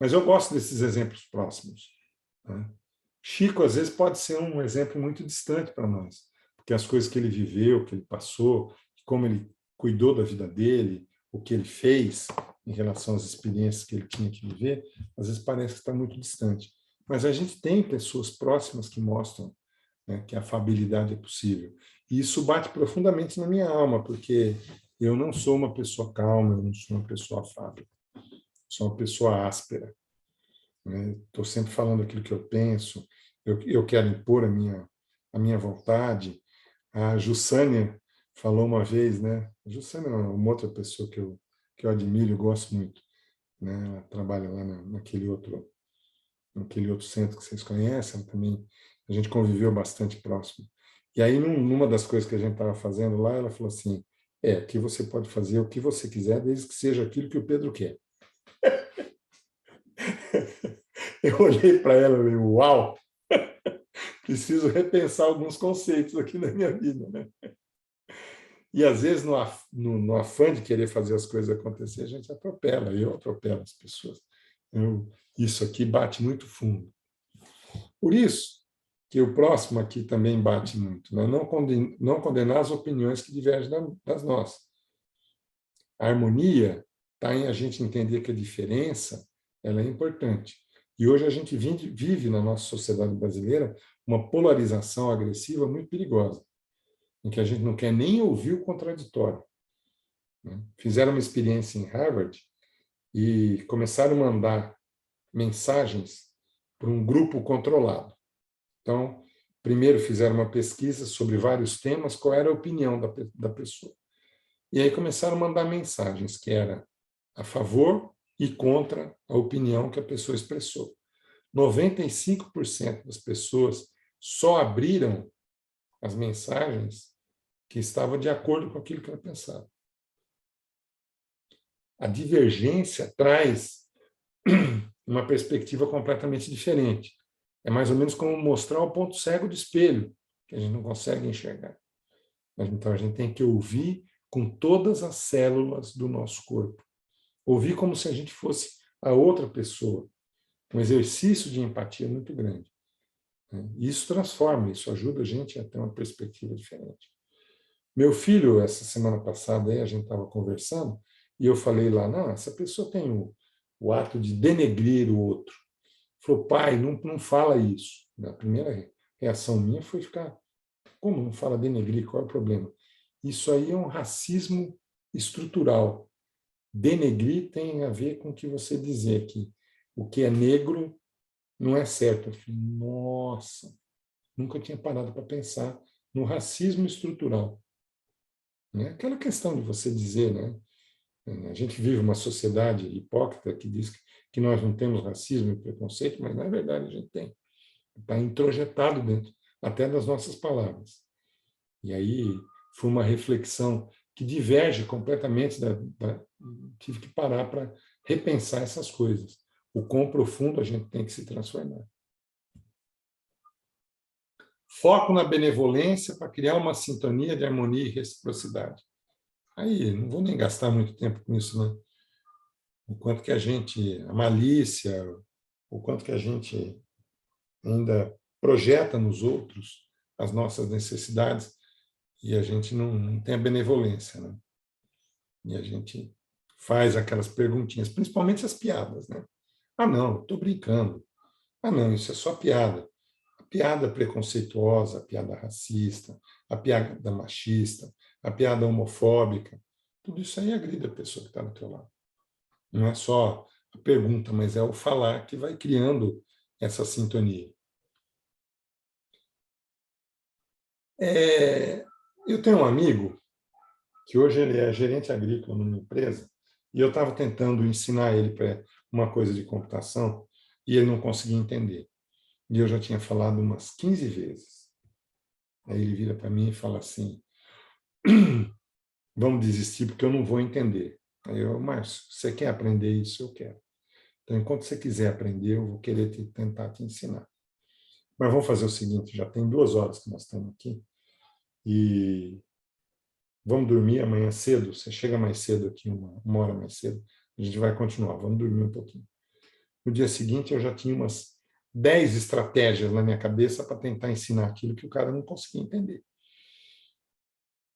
Mas eu gosto desses exemplos próximos. Né? Chico, às vezes, pode ser um exemplo muito distante para nós, porque as coisas que ele viveu, que ele passou, como ele cuidou da vida dele, o que ele fez em relação às experiências que ele tinha que viver, às vezes parece que está muito distante. Mas a gente tem pessoas próximas que mostram, né, que a afabilidade é possível. E isso bate profundamente na minha alma, porque eu não sou uma pessoa calma, eu não sou uma pessoa afável, sou uma pessoa áspera. Estou sempre falando aquilo que eu penso, eu quero impor a minha vontade. A Jussânia falou uma vez, né? A Jussânia é uma outra pessoa que eu admiro e gosto muito. Né? Ela trabalha lá naquele outro centro que vocês conhecem, também a gente conviveu bastante próximo. E aí, numa das coisas que a gente estava fazendo lá, ela falou assim, aqui você pode fazer o que você quiser, desde que seja aquilo que o Pedro quer. Eu olhei para ela e falei, uau, preciso repensar alguns conceitos aqui na minha vida. Né? E, às vezes, no afã de querer fazer as coisas acontecer, a gente atropela, eu atropelo as pessoas. Isso aqui bate muito fundo. Por isso que o próximo aqui também bate muito. Né? Não condenar as opiniões que divergem das nossas. A harmonia está em a gente entender que a diferença ela é importante. E hoje a gente vive na nossa sociedade brasileira uma polarização agressiva muito perigosa, em que a gente não quer nem ouvir o contraditório. Fizeram uma experiência em Harvard e começaram a mandar mensagens para um grupo controlado. Então, primeiro fizeram uma pesquisa sobre vários temas, qual era a opinião da pessoa. E aí começaram a mandar mensagens que era a favor e contra a opinião que a pessoa expressou. 95% das pessoas só abriram as mensagens que estavam de acordo com aquilo que ela pensava. A divergência traz uma perspectiva completamente diferente. É mais ou menos como mostrar o ponto cego do espelho, que a gente não consegue enxergar. Então, a gente tem que ouvir com todas as células do nosso corpo. Ouvir como se a gente fosse a outra pessoa. Um exercício de empatia muito grande. Isso transforma, isso ajuda a gente a ter uma perspectiva diferente. Meu filho, essa semana passada, a gente estava conversando, e eu falei lá, não, essa pessoa tem o ato de denegrir o outro. Falou, pai, não fala isso. A primeira reação minha foi ficar, como não fala denegrir, qual é o problema? Isso aí é um racismo estrutural. Denegrir tem a ver com o que você dizer que o que é negro não é certo. Eu falei, nossa, nunca tinha parado para pensar no racismo estrutural. Aquela questão de você dizer, né? A gente vive uma sociedade hipócrita que diz que nós não temos racismo e preconceito, mas, na verdade, a gente tem. Está introjetado dentro até das nossas palavras. E aí foi uma reflexão que diverge completamente tive que parar para repensar essas coisas. O quão profundo a gente tem que se transformar. Foco na benevolência para criar uma sintonia de harmonia e reciprocidade. Aí, não vou nem gastar muito tempo com isso, né? O quanto que a malícia, o quanto que a gente ainda projeta nos outros as nossas necessidades e a gente não tem a benevolência, né? E a gente faz aquelas perguntinhas, principalmente as piadas, né? Ah, não, estou brincando. Ah, não, isso é só piada. A piada preconceituosa, a piada racista, a piada machista, a piada homofóbica, tudo isso aí agride a pessoa que está do teu lado. Não é só a pergunta, mas é o falar que vai criando essa sintonia. Eu tenho um amigo que hoje ele é gerente agrícola numa empresa e eu estava tentando ensinar ele para uma coisa de computação e ele não conseguia entender. E eu já tinha falado umas 15 vezes. Aí ele vira para mim e fala assim, vamos desistir porque eu não vou entender. Aí eu, Márcio, você quer aprender isso? Eu quero. Então, enquanto você quiser aprender, eu vou querer tentar te ensinar. Mas vamos fazer o seguinte, já tem 2 horas que nós estamos aqui e vamos dormir amanhã cedo. Você chega mais cedo aqui, uma hora mais cedo, a gente vai continuar, vamos dormir um pouquinho. No dia seguinte, eu já tinha umas 10 estratégias na minha cabeça para tentar ensinar aquilo que o cara não conseguia entender.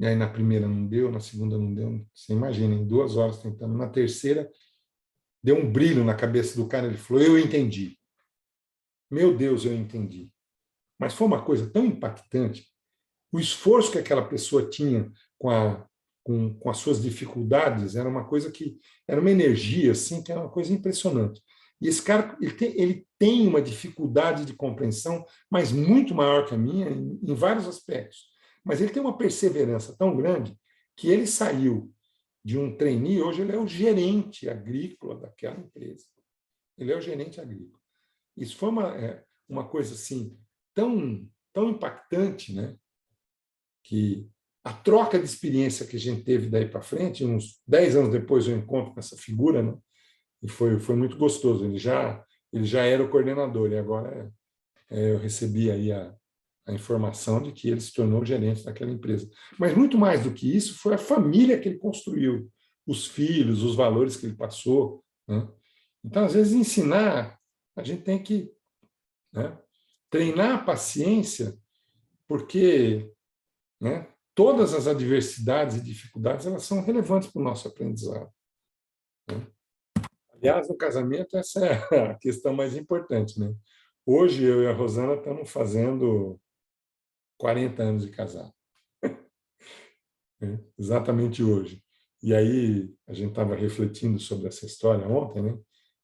E aí, na primeira não deu, na segunda não deu. Você imagina, em 2 horas tentando. Na terceira, deu um brilho na cabeça do cara, ele falou, eu entendi. Meu Deus, eu entendi. Mas foi uma coisa tão impactante o esforço que aquela pessoa tinha com as suas dificuldades era uma coisa que era uma energia assim que era uma coisa impressionante. E esse cara ele tem uma dificuldade de compreensão, mas muito maior que a minha em vários aspectos. Mas ele tem uma perseverança tão grande que ele saiu de um trainee, hoje ele é o gerente agrícola daquela empresa. Ele é o gerente agrícola. Isso foi uma coisa assim tão impactante, né? Que a troca de experiência que a gente teve daí para frente, uns 10 anos depois eu encontro com essa figura, né? E foi muito gostoso. Ele já era o coordenador e agora eu recebi aí a informação de que ele se tornou gerente daquela empresa. Mas muito mais do que isso foi a família que ele construiu, os filhos, os valores que ele passou, né? Então, às vezes, ensinar, a gente tem que, né, treinar a paciência, porque, né, todas as adversidades e dificuldades elas são relevantes para o nosso aprendizado, né? Aliás, no casamento, essa é a questão mais importante, né? Hoje, eu e a Rosana estamos fazendo 40 anos de casado, né? Exatamente hoje. E aí, a gente estava refletindo sobre essa história ontem, né?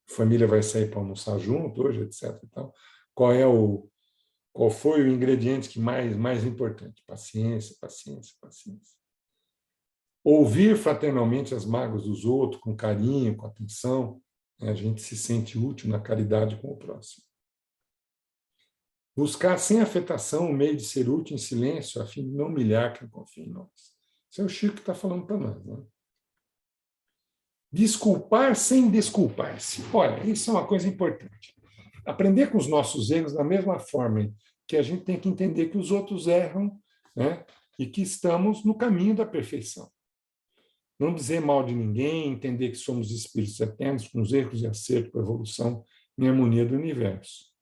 A família vai sair para almoçar junto hoje, etc. E tal. Qual foi o ingrediente que mais importante? Paciência, paciência, paciência. Ouvir fraternalmente as mágoas dos outros, com carinho, com atenção, né? A gente se sente útil na caridade com o próximo. Buscar sem afetação o meio de ser útil em silêncio, a fim de não humilhar quem confia em nós. Isso é o Chico que está falando para nós, né? Desculpar sem desculpar-se. Olha, isso é uma coisa importante. Aprender com os nossos erros da mesma forma que a gente tem que entender que os outros erram, né? E que estamos no caminho da perfeição. Não dizer mal de ninguém, entender que somos espíritos eternos, com os erros e acertos para a evolução em harmonia do universo.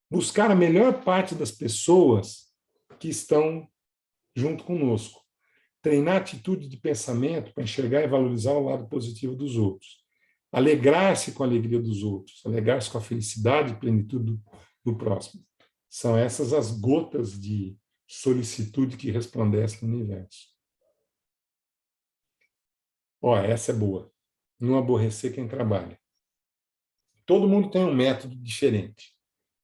Buscar a melhor parte das pessoas que estão junto conosco. Treinar atitude de pensamento para enxergar e valorizar o lado positivo dos outros. Alegrar-se com a alegria dos outros, alegrar-se com a felicidade e plenitude do próximo. São essas as gotas de solicitude que resplandecem no universo. Ó, essa é boa. Não aborrecer quem trabalha. Todo mundo tem um método diferente,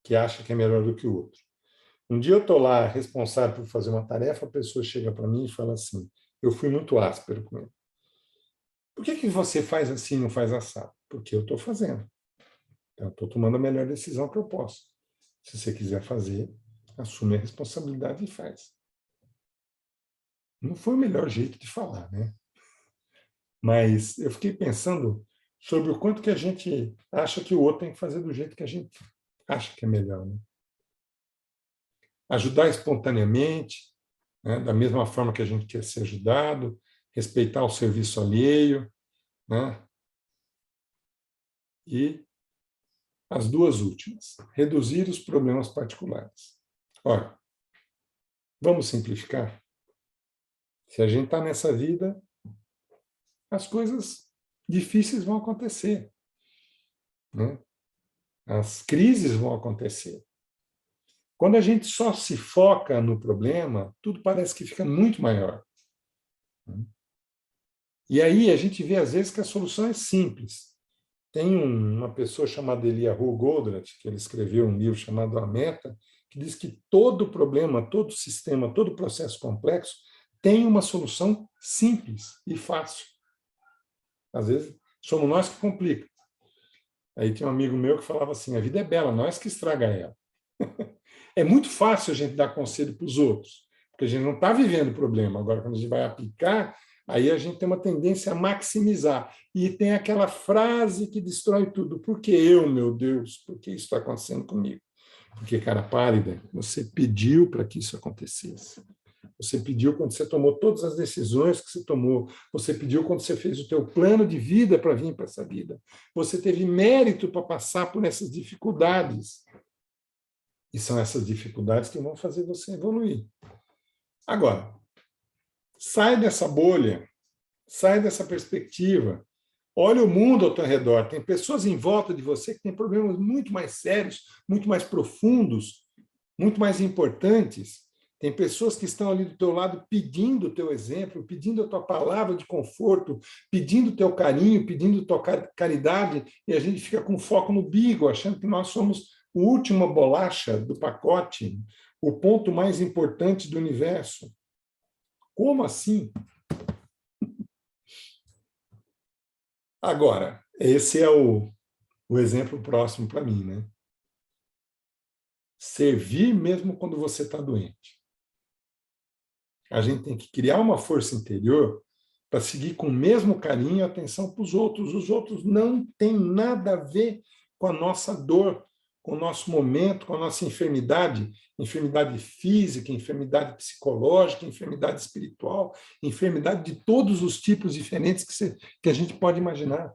que acha que é melhor do que o outro. Um dia eu estou lá responsável por fazer uma tarefa, a pessoa chega para mim e fala assim, eu fui muito áspero com ele. Por que você faz assim e não faz assado? Porque eu estou fazendo. Então, eu estou tomando a melhor decisão que eu posso. Se você quiser fazer, assume a responsabilidade e faz. Não foi o melhor jeito de falar, né? Mas eu fiquei pensando sobre o quanto que a gente acha que o outro tem que fazer do jeito que a gente acha que é melhor, né? Ajudar espontaneamente, né? Da mesma forma que a gente quer ser ajudado, respeitar o serviço alheio, né? E as duas últimas, reduzir os problemas particulares. Ora, vamos simplificar? Se a gente está nessa vida, as coisas difíceis vão acontecer, né? As crises vão acontecer. Quando a gente só se foca no problema, tudo parece que fica muito maior. E aí a gente vê, às vezes, que a solução é simples. Tem uma pessoa chamada Eliyahu Goldratt, que ele escreveu um livro chamado A Meta, que diz que todo problema, todo sistema, todo processo complexo tem uma solução simples e fácil. Às vezes, somos nós que complicamos. Aí tem um amigo meu que falava assim, a vida é bela, nós que estraga ela. É muito fácil a gente dar conselho para os outros, porque a gente não está vivendo o problema. Agora, quando a gente vai aplicar, aí a gente tem uma tendência a maximizar. E tem aquela frase que destrói tudo. Por que eu, meu Deus? Por que isso está acontecendo comigo? Porque, cara pálida, você pediu para que isso acontecesse. Você pediu quando você tomou todas as decisões que você tomou. Você pediu quando você fez o teu plano de vida para vir para essa vida. Você teve mérito para passar por essas dificuldades. E são essas dificuldades que vão fazer você evoluir. Agora, sai dessa bolha, sai dessa perspectiva. Olha o mundo ao teu redor. Tem pessoas em volta de você que têm problemas muito mais sérios, muito mais profundos, muito mais importantes. Tem pessoas que estão ali do teu lado pedindo o teu exemplo, pedindo a tua palavra de conforto, pedindo o teu carinho, pedindo a tua caridade, e a gente fica com foco no bigo, achando que nós somos a última bolacha do pacote, o ponto mais importante do universo. Como assim? Agora, esse é o exemplo próximo para mim, né? Servir mesmo quando você está doente. A gente tem que criar uma força interior para seguir com o mesmo carinho e atenção para os outros. Os outros não têm nada a ver com a nossa dor, com o nosso momento, com a nossa enfermidade, enfermidade física, enfermidade psicológica, enfermidade espiritual, enfermidade de todos os tipos diferentes que a gente pode imaginar.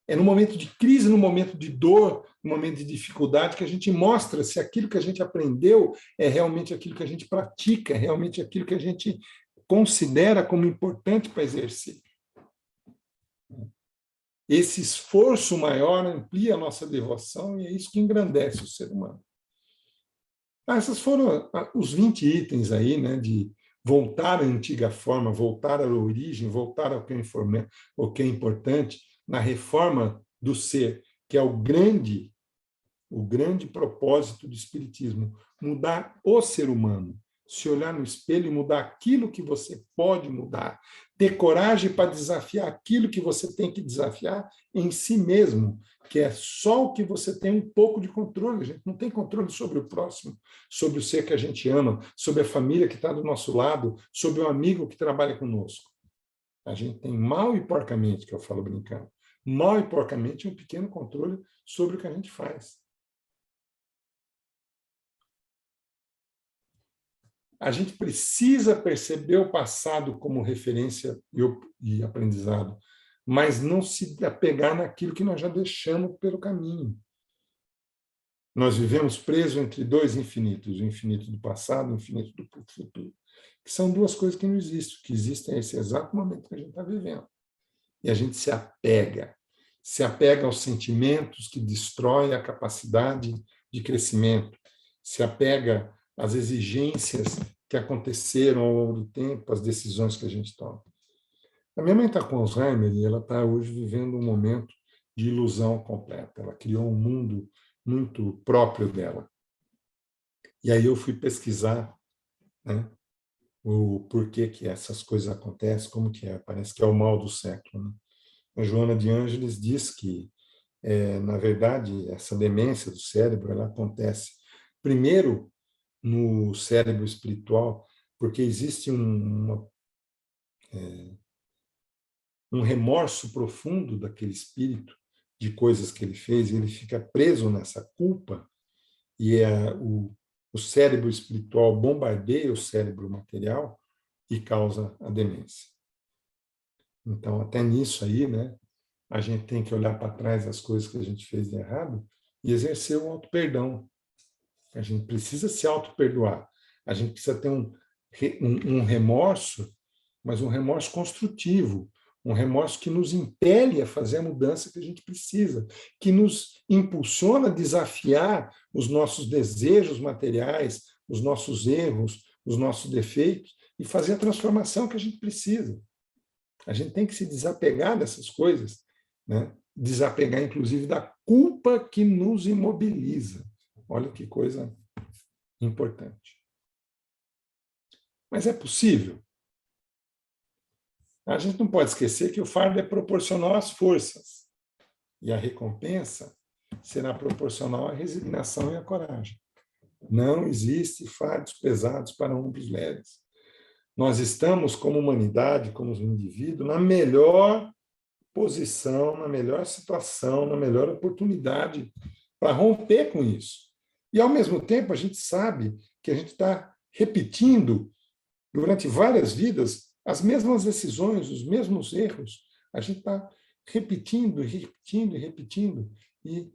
É no momento de crise, no momento de dor, no momento de dificuldade, que a gente mostra se aquilo que a gente aprendeu é realmente aquilo que a gente pratica, é realmente aquilo que a gente considera como importante para exercer. Esse esforço maior amplia a nossa devoção e é isso que engrandece o ser humano. Esses foram os 20 itens aí, né, de voltar à antiga forma, voltar à origem, voltar ao que é importante, na reforma do ser, que é o grande propósito do Espiritismo, mudar o ser humano, se olhar no espelho e mudar aquilo que você pode mudar, ter coragem para desafiar aquilo que você tem que desafiar em si mesmo, que é só o que você tem um pouco de controle. A gente não tem controle sobre o próximo, sobre o ser que a gente ama, sobre a família que está do nosso lado, sobre o amigo que trabalha conosco. A gente tem mal e porcamente, que eu falo brincando, mal e porcamente um pequeno controle sobre o que a gente faz. A gente precisa perceber o passado como referência e aprendizado, mas não se apegar naquilo que nós já deixamos pelo caminho. Nós vivemos presos entre dois infinitos, o infinito do passado e o infinito do futuro, que são duas coisas que não existem, que existem nesse exato momento que a gente está vivendo. E a gente se apega aos sentimentos que destroem a capacidade de crescimento, se apega às exigências que aconteceram ao longo do tempo, às decisões que a gente toma. A minha mãe está com Alzheimer e ela está hoje vivendo um momento de ilusão completa. Ela criou um mundo muito próprio dela. E aí eu fui pesquisar, né, o porquê que essas coisas acontecem, como que é. Parece que é o mal do século, né? A Joana de Ângeles diz que, na verdade, essa demência do cérebro ela acontece primeiro no cérebro espiritual, porque existe um remorso profundo daquele espírito de coisas que ele fez, e ele fica preso nessa culpa, e o cérebro espiritual bombardeia o cérebro material e causa a demência. Então, até nisso aí, né, a gente tem que olhar para trás as coisas que a gente fez de errado e exercer o auto-perdão. A gente precisa se auto-perdoar. A gente precisa ter um remorso, mas um remorso construtivo, um remorso que nos impele a fazer a mudança que a gente precisa, que nos impulsiona a desafiar os nossos desejos materiais, os nossos erros, os nossos defeitos, e fazer a transformação que a gente precisa. A gente tem que se desapegar dessas coisas, né? Desapegar, inclusive, da culpa que nos imobiliza. Olha que coisa importante. Mas é possível? A gente não pode esquecer que o fardo é proporcional às forças e a recompensa será proporcional à resignação e à coragem. Não existe fardos pesados para ombros leves. Nós estamos, como humanidade, como indivíduo, na melhor posição, na melhor situação, na melhor oportunidade para romper com isso. E, ao mesmo tempo, a gente sabe que a gente está repetindo, durante várias vidas, as mesmas decisões, os mesmos erros. A gente está repetindo, repetindo e repetindo, e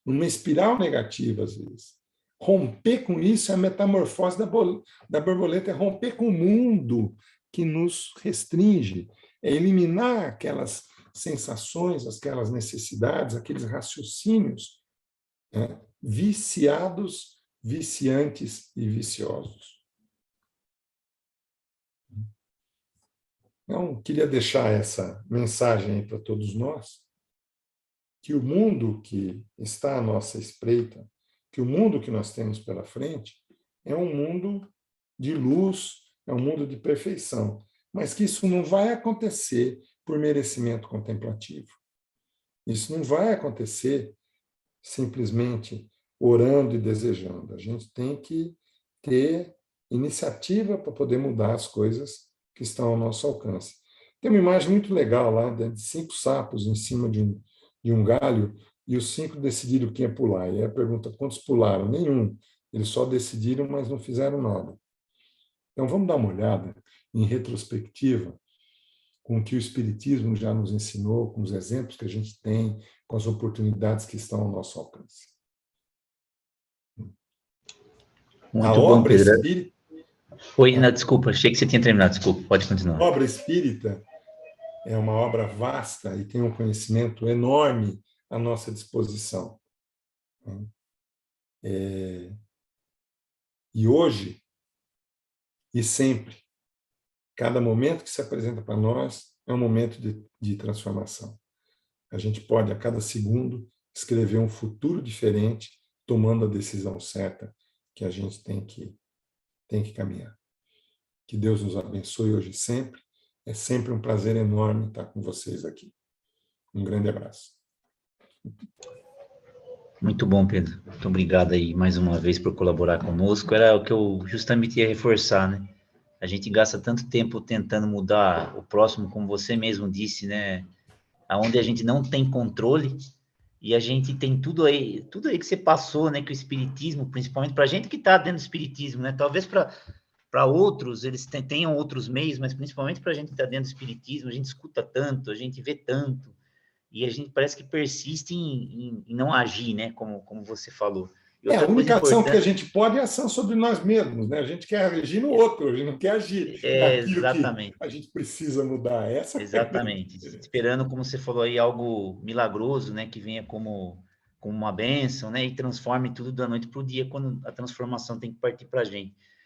numa espiral negativa, às vezes. Romper com isso é a metamorfose da borboleta, é romper com o mundo que nos restringe, é eliminar aquelas sensações, aquelas necessidades, aqueles raciocínios, né, viciados viciantes e viciosos. Então, queria deixar essa mensagem aí para todos nós, que o mundo que está à nossa espreita, que o mundo que nós temos pela frente, é um mundo de luz, é um mundo de perfeição, mas que isso não vai acontecer por merecimento contemplativo. Isso não vai acontecer simplesmente orando e desejando. A gente tem que ter iniciativa para poder mudar as coisas que estão ao nosso alcance. Tem uma imagem muito legal lá, de 5 sapos em cima de um galho, e os 5 decidiram quem ia pular. E aí a pergunta, quantos pularam? Nenhum. Eles só decidiram, mas não fizeram nada. Então, vamos dar uma olhada, em retrospectiva, com o que o Espiritismo já nos ensinou, com os exemplos que a gente tem, com as oportunidades que estão ao nosso alcance. Muito bom, Pedro. Oi, não, desculpa, achei que você tinha terminado, desculpa, pode continuar. A obra espírita é uma obra vasta e tem um conhecimento enorme à nossa disposição. E hoje, e sempre, cada momento que se apresenta para nós é um momento de transformação. A gente pode, a cada segundo, escrever um futuro diferente, tomando a decisão certa que a gente tem que caminhar. Que Deus nos abençoe hoje e sempre. É sempre um prazer enorme estar com vocês aqui. Um grande abraço. Muito bom, Pedro. Muito obrigado aí mais uma vez por colaborar conosco. Era o que eu justamente ia reforçar, né? A gente gasta tanto tempo tentando mudar o próximo, como você mesmo disse, né? Aonde a gente não tem controle, e a gente tem tudo aí que você passou, né? Que o espiritismo, principalmente para a gente que está dentro do espiritismo, né? Talvez para outros, eles tenham outros meios, mas principalmente para a gente que está dentro do espiritismo, a gente escuta tanto, a gente vê tanto, e a gente parece que persiste em não agir, né? Como você falou. E outra a única coisa ação que a gente pode é ação sobre nós mesmos, né? A gente quer agir no outro, a gente não quer agir naquilo exatamente. que a gente precisa mudar. Exatamente. Esperando, como você falou aí, algo milagroso, né? Que venha como uma bênção, né? E transforme tudo da noite para o dia, quando a transformação tem que partir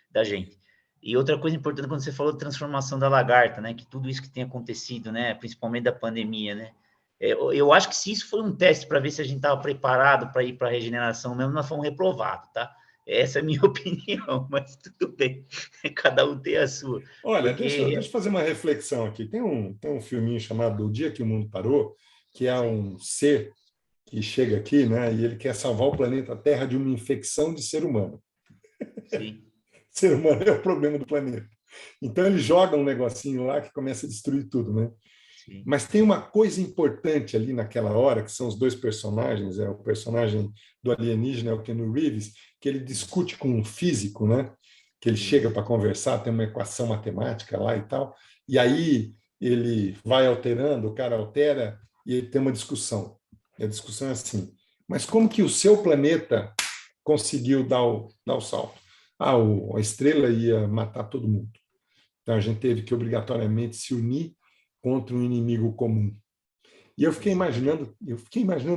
da gente. E outra coisa importante, quando você falou de transformação da lagarta, né? Que tudo isso que tem acontecido, né? Principalmente da pandemia, né? Eu acho que se isso foi um teste para ver se a gente estava preparado para ir para a regeneração mesmo, nós fomos reprovados, tá? Essa é a minha opinião, mas tudo bem, cada um tem a sua. Olha, deixa eu fazer uma reflexão aqui. Tem um filminho chamado O Dia que o Mundo Parou, que é um ser que chega aqui, né, e ele quer salvar o planeta Terra de uma infecção de ser humano. Sim. Ser humano é o problema do planeta. Então ele joga um negocinho lá que começa a destruir tudo, né? Sim. Mas tem uma coisa importante ali naquela hora, que são os 2 personagens, é o personagem do alienígena, é o Keanu Reeves, que ele discute com um físico, né? Que ele chega para conversar, tem uma equação matemática lá e tal, e aí ele vai alterando, o cara altera, e ele tem uma discussão. E a discussão é assim, mas como que o seu planeta conseguiu dar o salto? A estrela ia matar todo mundo. Então a gente teve que obrigatoriamente se unir contra um inimigo comum. E eu fiquei imaginando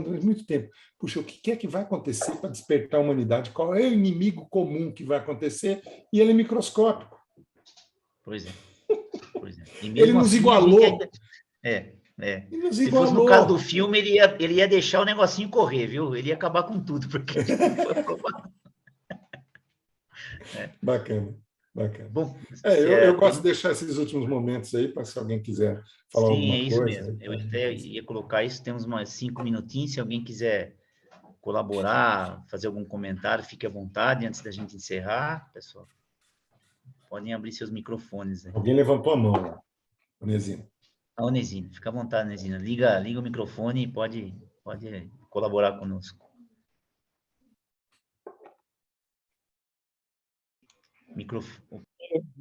durante muito tempo, puxa, o que é que vai acontecer para despertar a humanidade? Qual é o inimigo comum que vai acontecer? E ele é microscópico. Pois é. Ele nos assim, igualou. Ele nos Se fosse no caso do filme, ele ia deixar o negocinho correr, viu? Ele ia acabar com tudo, porque não foi aprovado. Bacana. Bom, eu gosto de deixar esses últimos momentos aí para se alguém quiser falar alguma coisa. Sim, é isso mesmo. Eu até ia colocar isso, temos umas 5 minutinhos, se alguém quiser colaborar, fazer algum comentário, fique à vontade antes da gente encerrar, pessoal. Podem abrir seus microfones. Alguém levantou a mão lá, Onesina. A Onesina, fica à vontade, Onesina. Liga o microfone e pode colaborar conosco.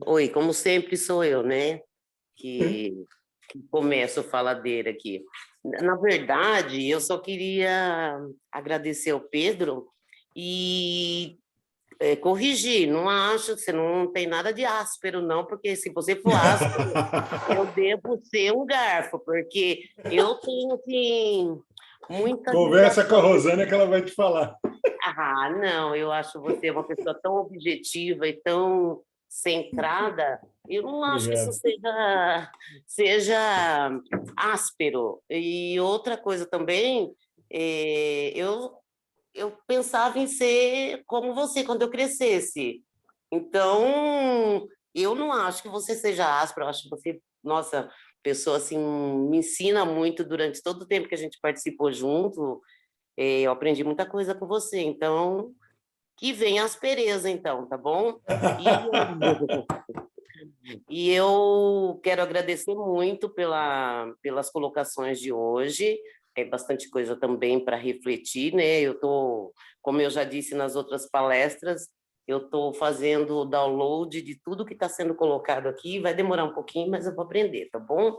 Oi, como sempre sou eu, né? Que começo a faladeira aqui. Na verdade, eu só queria agradecer ao Pedro e corrigir. Não acho que você não tem nada de áspero, não, porque se você for áspero, eu devo ser um garfo, porque eu tenho, assim, muita... Conversa com a Rosânia que ela vai te falar. Ah, não, eu acho você uma pessoa tão objetiva e tão centrada, eu não acho que isso Obrigado. seja áspero. E outra coisa também, eu pensava em ser como você quando eu crescesse. Então, eu não acho que você seja áspero, eu acho que você, nossa, pessoa assim, me ensina muito durante todo o tempo que a gente participou junto. Eu aprendi muita coisa com você, então que venha a aspereza, então, tá bom? E, e eu quero agradecer muito pelas colocações de hoje. É bastante coisa também para refletir, né? Eu tô, como eu já disse nas outras palestras, eu estou fazendo o download de tudo que está sendo colocado aqui. Vai demorar um pouquinho, mas eu vou aprender, tá bom?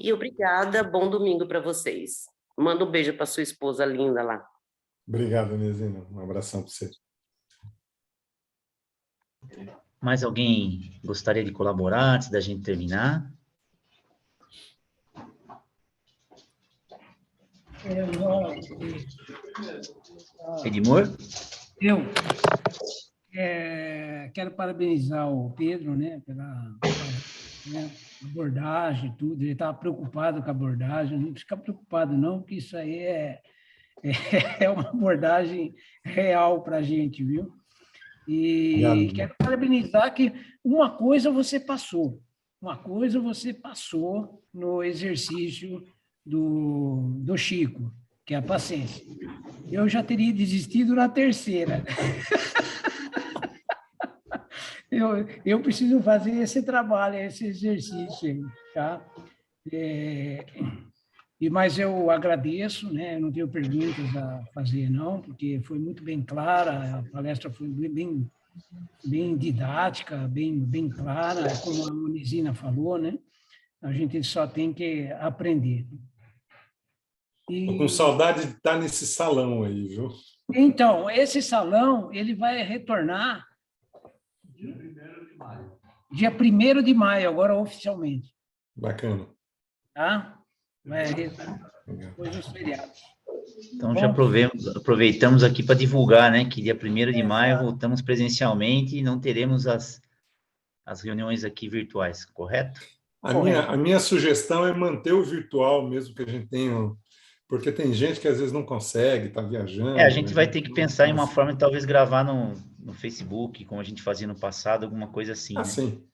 E obrigada, bom domingo para vocês. Manda um beijo para sua esposa linda lá. Obrigado, Inesina. Um abração para você. Mais alguém gostaria de colaborar antes da gente terminar? Edmur? Eu quero parabenizar o Pedro, né, pela né, abordagem, tudo. Ele estava preocupado com a abordagem. Não fica preocupado, não, porque isso aí é uma abordagem real para a gente, viu? E Obrigado. quero parabenizar que uma coisa você passou. Uma coisa você passou no exercício do Chico, que é a paciência. Eu já teria desistido na terceira. Eu preciso fazer esse trabalho, esse exercício aí, tá? Mas eu agradeço, né? Não tenho perguntas a fazer, não, porque foi muito bem clara, a palestra foi bem didática, bem clara, como a Monisina falou, né? A gente só tem que aprender. Estou com saudade de estar nesse salão aí, viu? Então, esse salão, ele vai retornar dia 1º de maio, agora oficialmente. Bacana. Tá? Vai retornar depois dos feriados. Então, já aproveitamos aqui para divulgar, né, que dia 1º de maio voltamos presencialmente e não teremos as reuniões aqui virtuais, correto? A minha sugestão é manter o virtual mesmo que a gente tenha, porque tem gente que às vezes não consegue, está viajando. A gente vai ter que pensar em uma forma de talvez gravar no Facebook, como a gente fazia no passado, alguma coisa assim, né? Sim.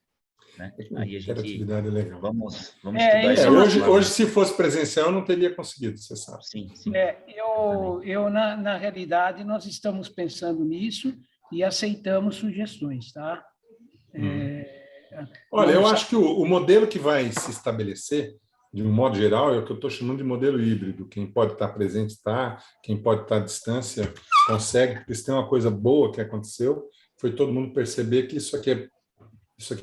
Né? Aí a gente Interatividade é legal. vamos estudar isso. Hoje, se fosse presencial, eu não teria conseguido, você sabe. Sim. Na realidade, nós estamos pensando nisso e aceitamos sugestões, tá? Olha, eu acho que o modelo que vai se estabelecer, de um modo geral, é o que eu estou chamando de modelo híbrido. Quem pode estar presente está, quem pode estar à distância consegue, porque se tem uma coisa boa que aconteceu, foi todo mundo perceber que isso aqui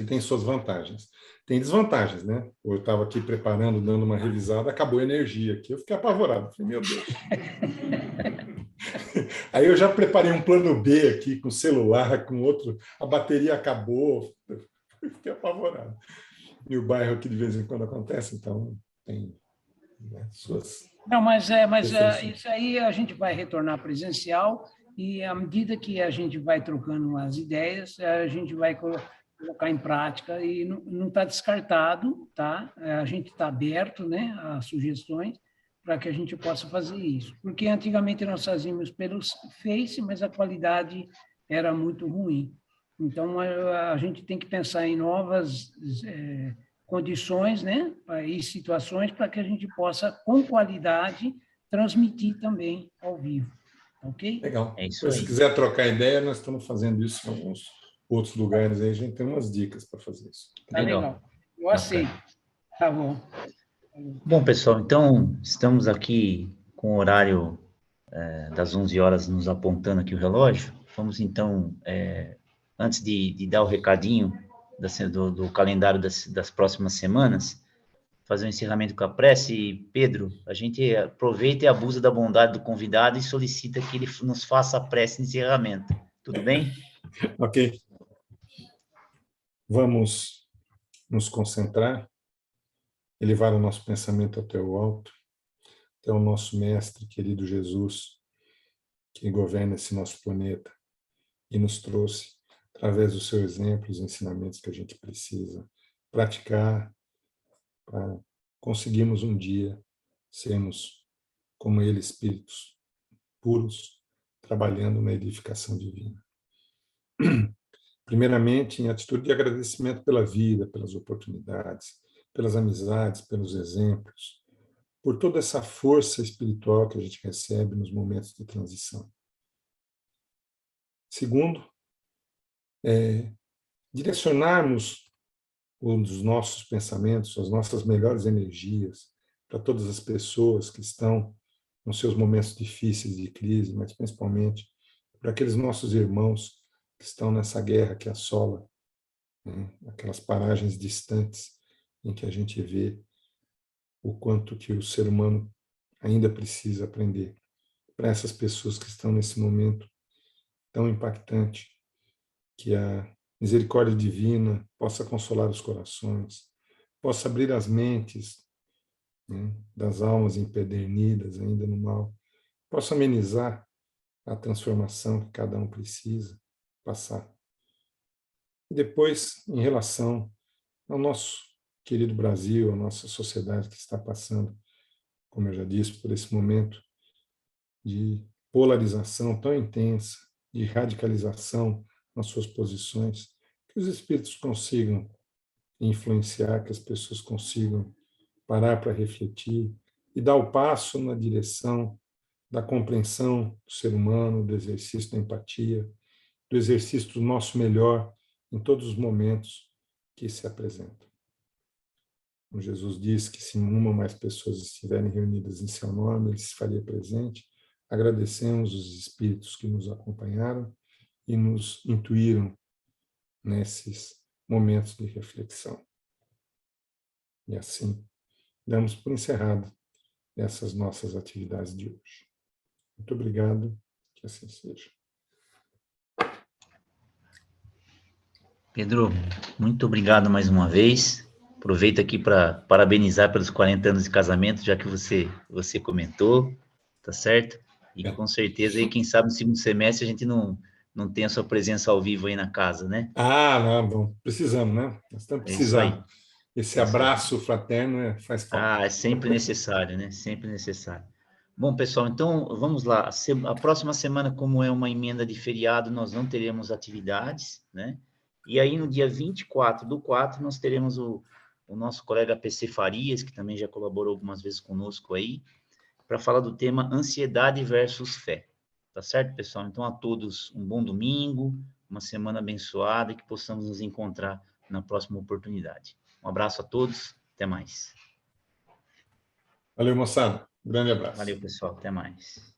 tem suas vantagens. Tem desvantagens, né? Eu estava aqui preparando, dando uma revisada, acabou a energia aqui. Eu fiquei apavorado. Falei, meu Deus. Aí eu já preparei um plano B aqui, com celular, com outro. A bateria acabou. Eu fiquei apavorado. E o bairro aqui de vez em quando acontece, então tem, né, suas... Não, mas isso aí a gente vai retornar presencial e à medida que a gente vai trocando as ideias, a gente vai colocar em prática e não está descartado, tá? A gente está aberto, né, a sugestões para que a gente possa fazer isso. Porque antigamente nós fazíamos pelos Face, mas a qualidade era muito ruim. Então, a gente tem que pensar em novas condições, né, e situações para que a gente possa, com qualidade, transmitir também ao vivo. Ok? Legal. É isso aí. Se quiser trocar ideia, nós estamos fazendo isso em alguns outros lugares aí, a gente tem umas dicas para fazer isso. Tá legal. Eu aceito. Tá bom. Bom, pessoal, então estamos aqui com o horário das 11 horas nos apontando aqui o relógio. Vamos então, antes de dar o recadinho do calendário das próximas semanas, fazer um encerramento com a prece. Pedro, a gente aproveita e abusa da bondade do convidado e solicita que ele nos faça a prece de encerramento. Tudo bem? Ok. Vamos nos concentrar, elevar o nosso pensamento até o alto, até o nosso Mestre, querido Jesus, que governa esse nosso planeta e nos trouxe, através do seu exemplo, os ensinamentos que a gente precisa praticar para conseguirmos um dia sermos, como ele, espíritos puros, trabalhando na edificação divina. Primeiramente, em atitude de agradecimento pela vida, pelas oportunidades, pelas amizades, pelos exemplos, por toda essa força espiritual que a gente recebe nos momentos de transição. Segundo, direcionarmos os nossos pensamentos, as nossas melhores energias para todas as pessoas que estão nos seus momentos difíceis de crise, mas principalmente para aqueles nossos irmãos que estão nessa guerra que assola, né? Aquelas paragens distantes em que a gente vê o quanto que o ser humano ainda precisa aprender. Para essas pessoas que estão nesse momento tão impactante, que a misericórdia divina possa consolar os corações, possa abrir as mentes, né, das almas empedernidas ainda no mal, possa amenizar a transformação que cada um precisa passar. E depois, em relação ao nosso querido Brasil, a nossa sociedade que está passando, como eu já disse, por esse momento de polarização tão intensa, de radicalização nas suas posições, que os espíritos consigam influenciar, que as pessoas consigam parar para refletir e dar o passo na direção da compreensão do ser humano, do exercício da empatia, do exercício do nosso melhor em todos os momentos que se apresentam. Como Jesus disse que se uma ou mais pessoas estiverem reunidas em seu nome, ele se faria presente. Agradecemos os espíritos que nos acompanharam e nos intuíram nesses momentos de reflexão. E assim, damos por encerrado essas nossas atividades de hoje. Muito obrigado, que assim seja. Pedro, muito obrigado mais uma vez. Aproveito aqui para parabenizar pelos 40 anos de casamento, já que você comentou, tá certo? E com certeza, aí, quem sabe no segundo semestre a gente não tem a sua presença ao vivo aí na casa, né? Ah, não, bom, precisamos, né? Nós estamos precisando. Esse abraço fraterno faz falta. Ah, é sempre necessário, né? Sempre necessário. Bom, pessoal, então vamos lá. A próxima semana, como é uma emenda de feriado, nós não teremos atividades, né? E aí, no dia 24/4, nós teremos o nosso colega PC Farias, que também já colaborou algumas vezes conosco aí, para falar do tema ansiedade versus fé. Tá certo, pessoal? Então, a todos um bom domingo, uma semana abençoada e que possamos nos encontrar na próxima oportunidade. Um abraço a todos, até mais. Valeu, moçada. Grande abraço. Valeu, pessoal, até mais.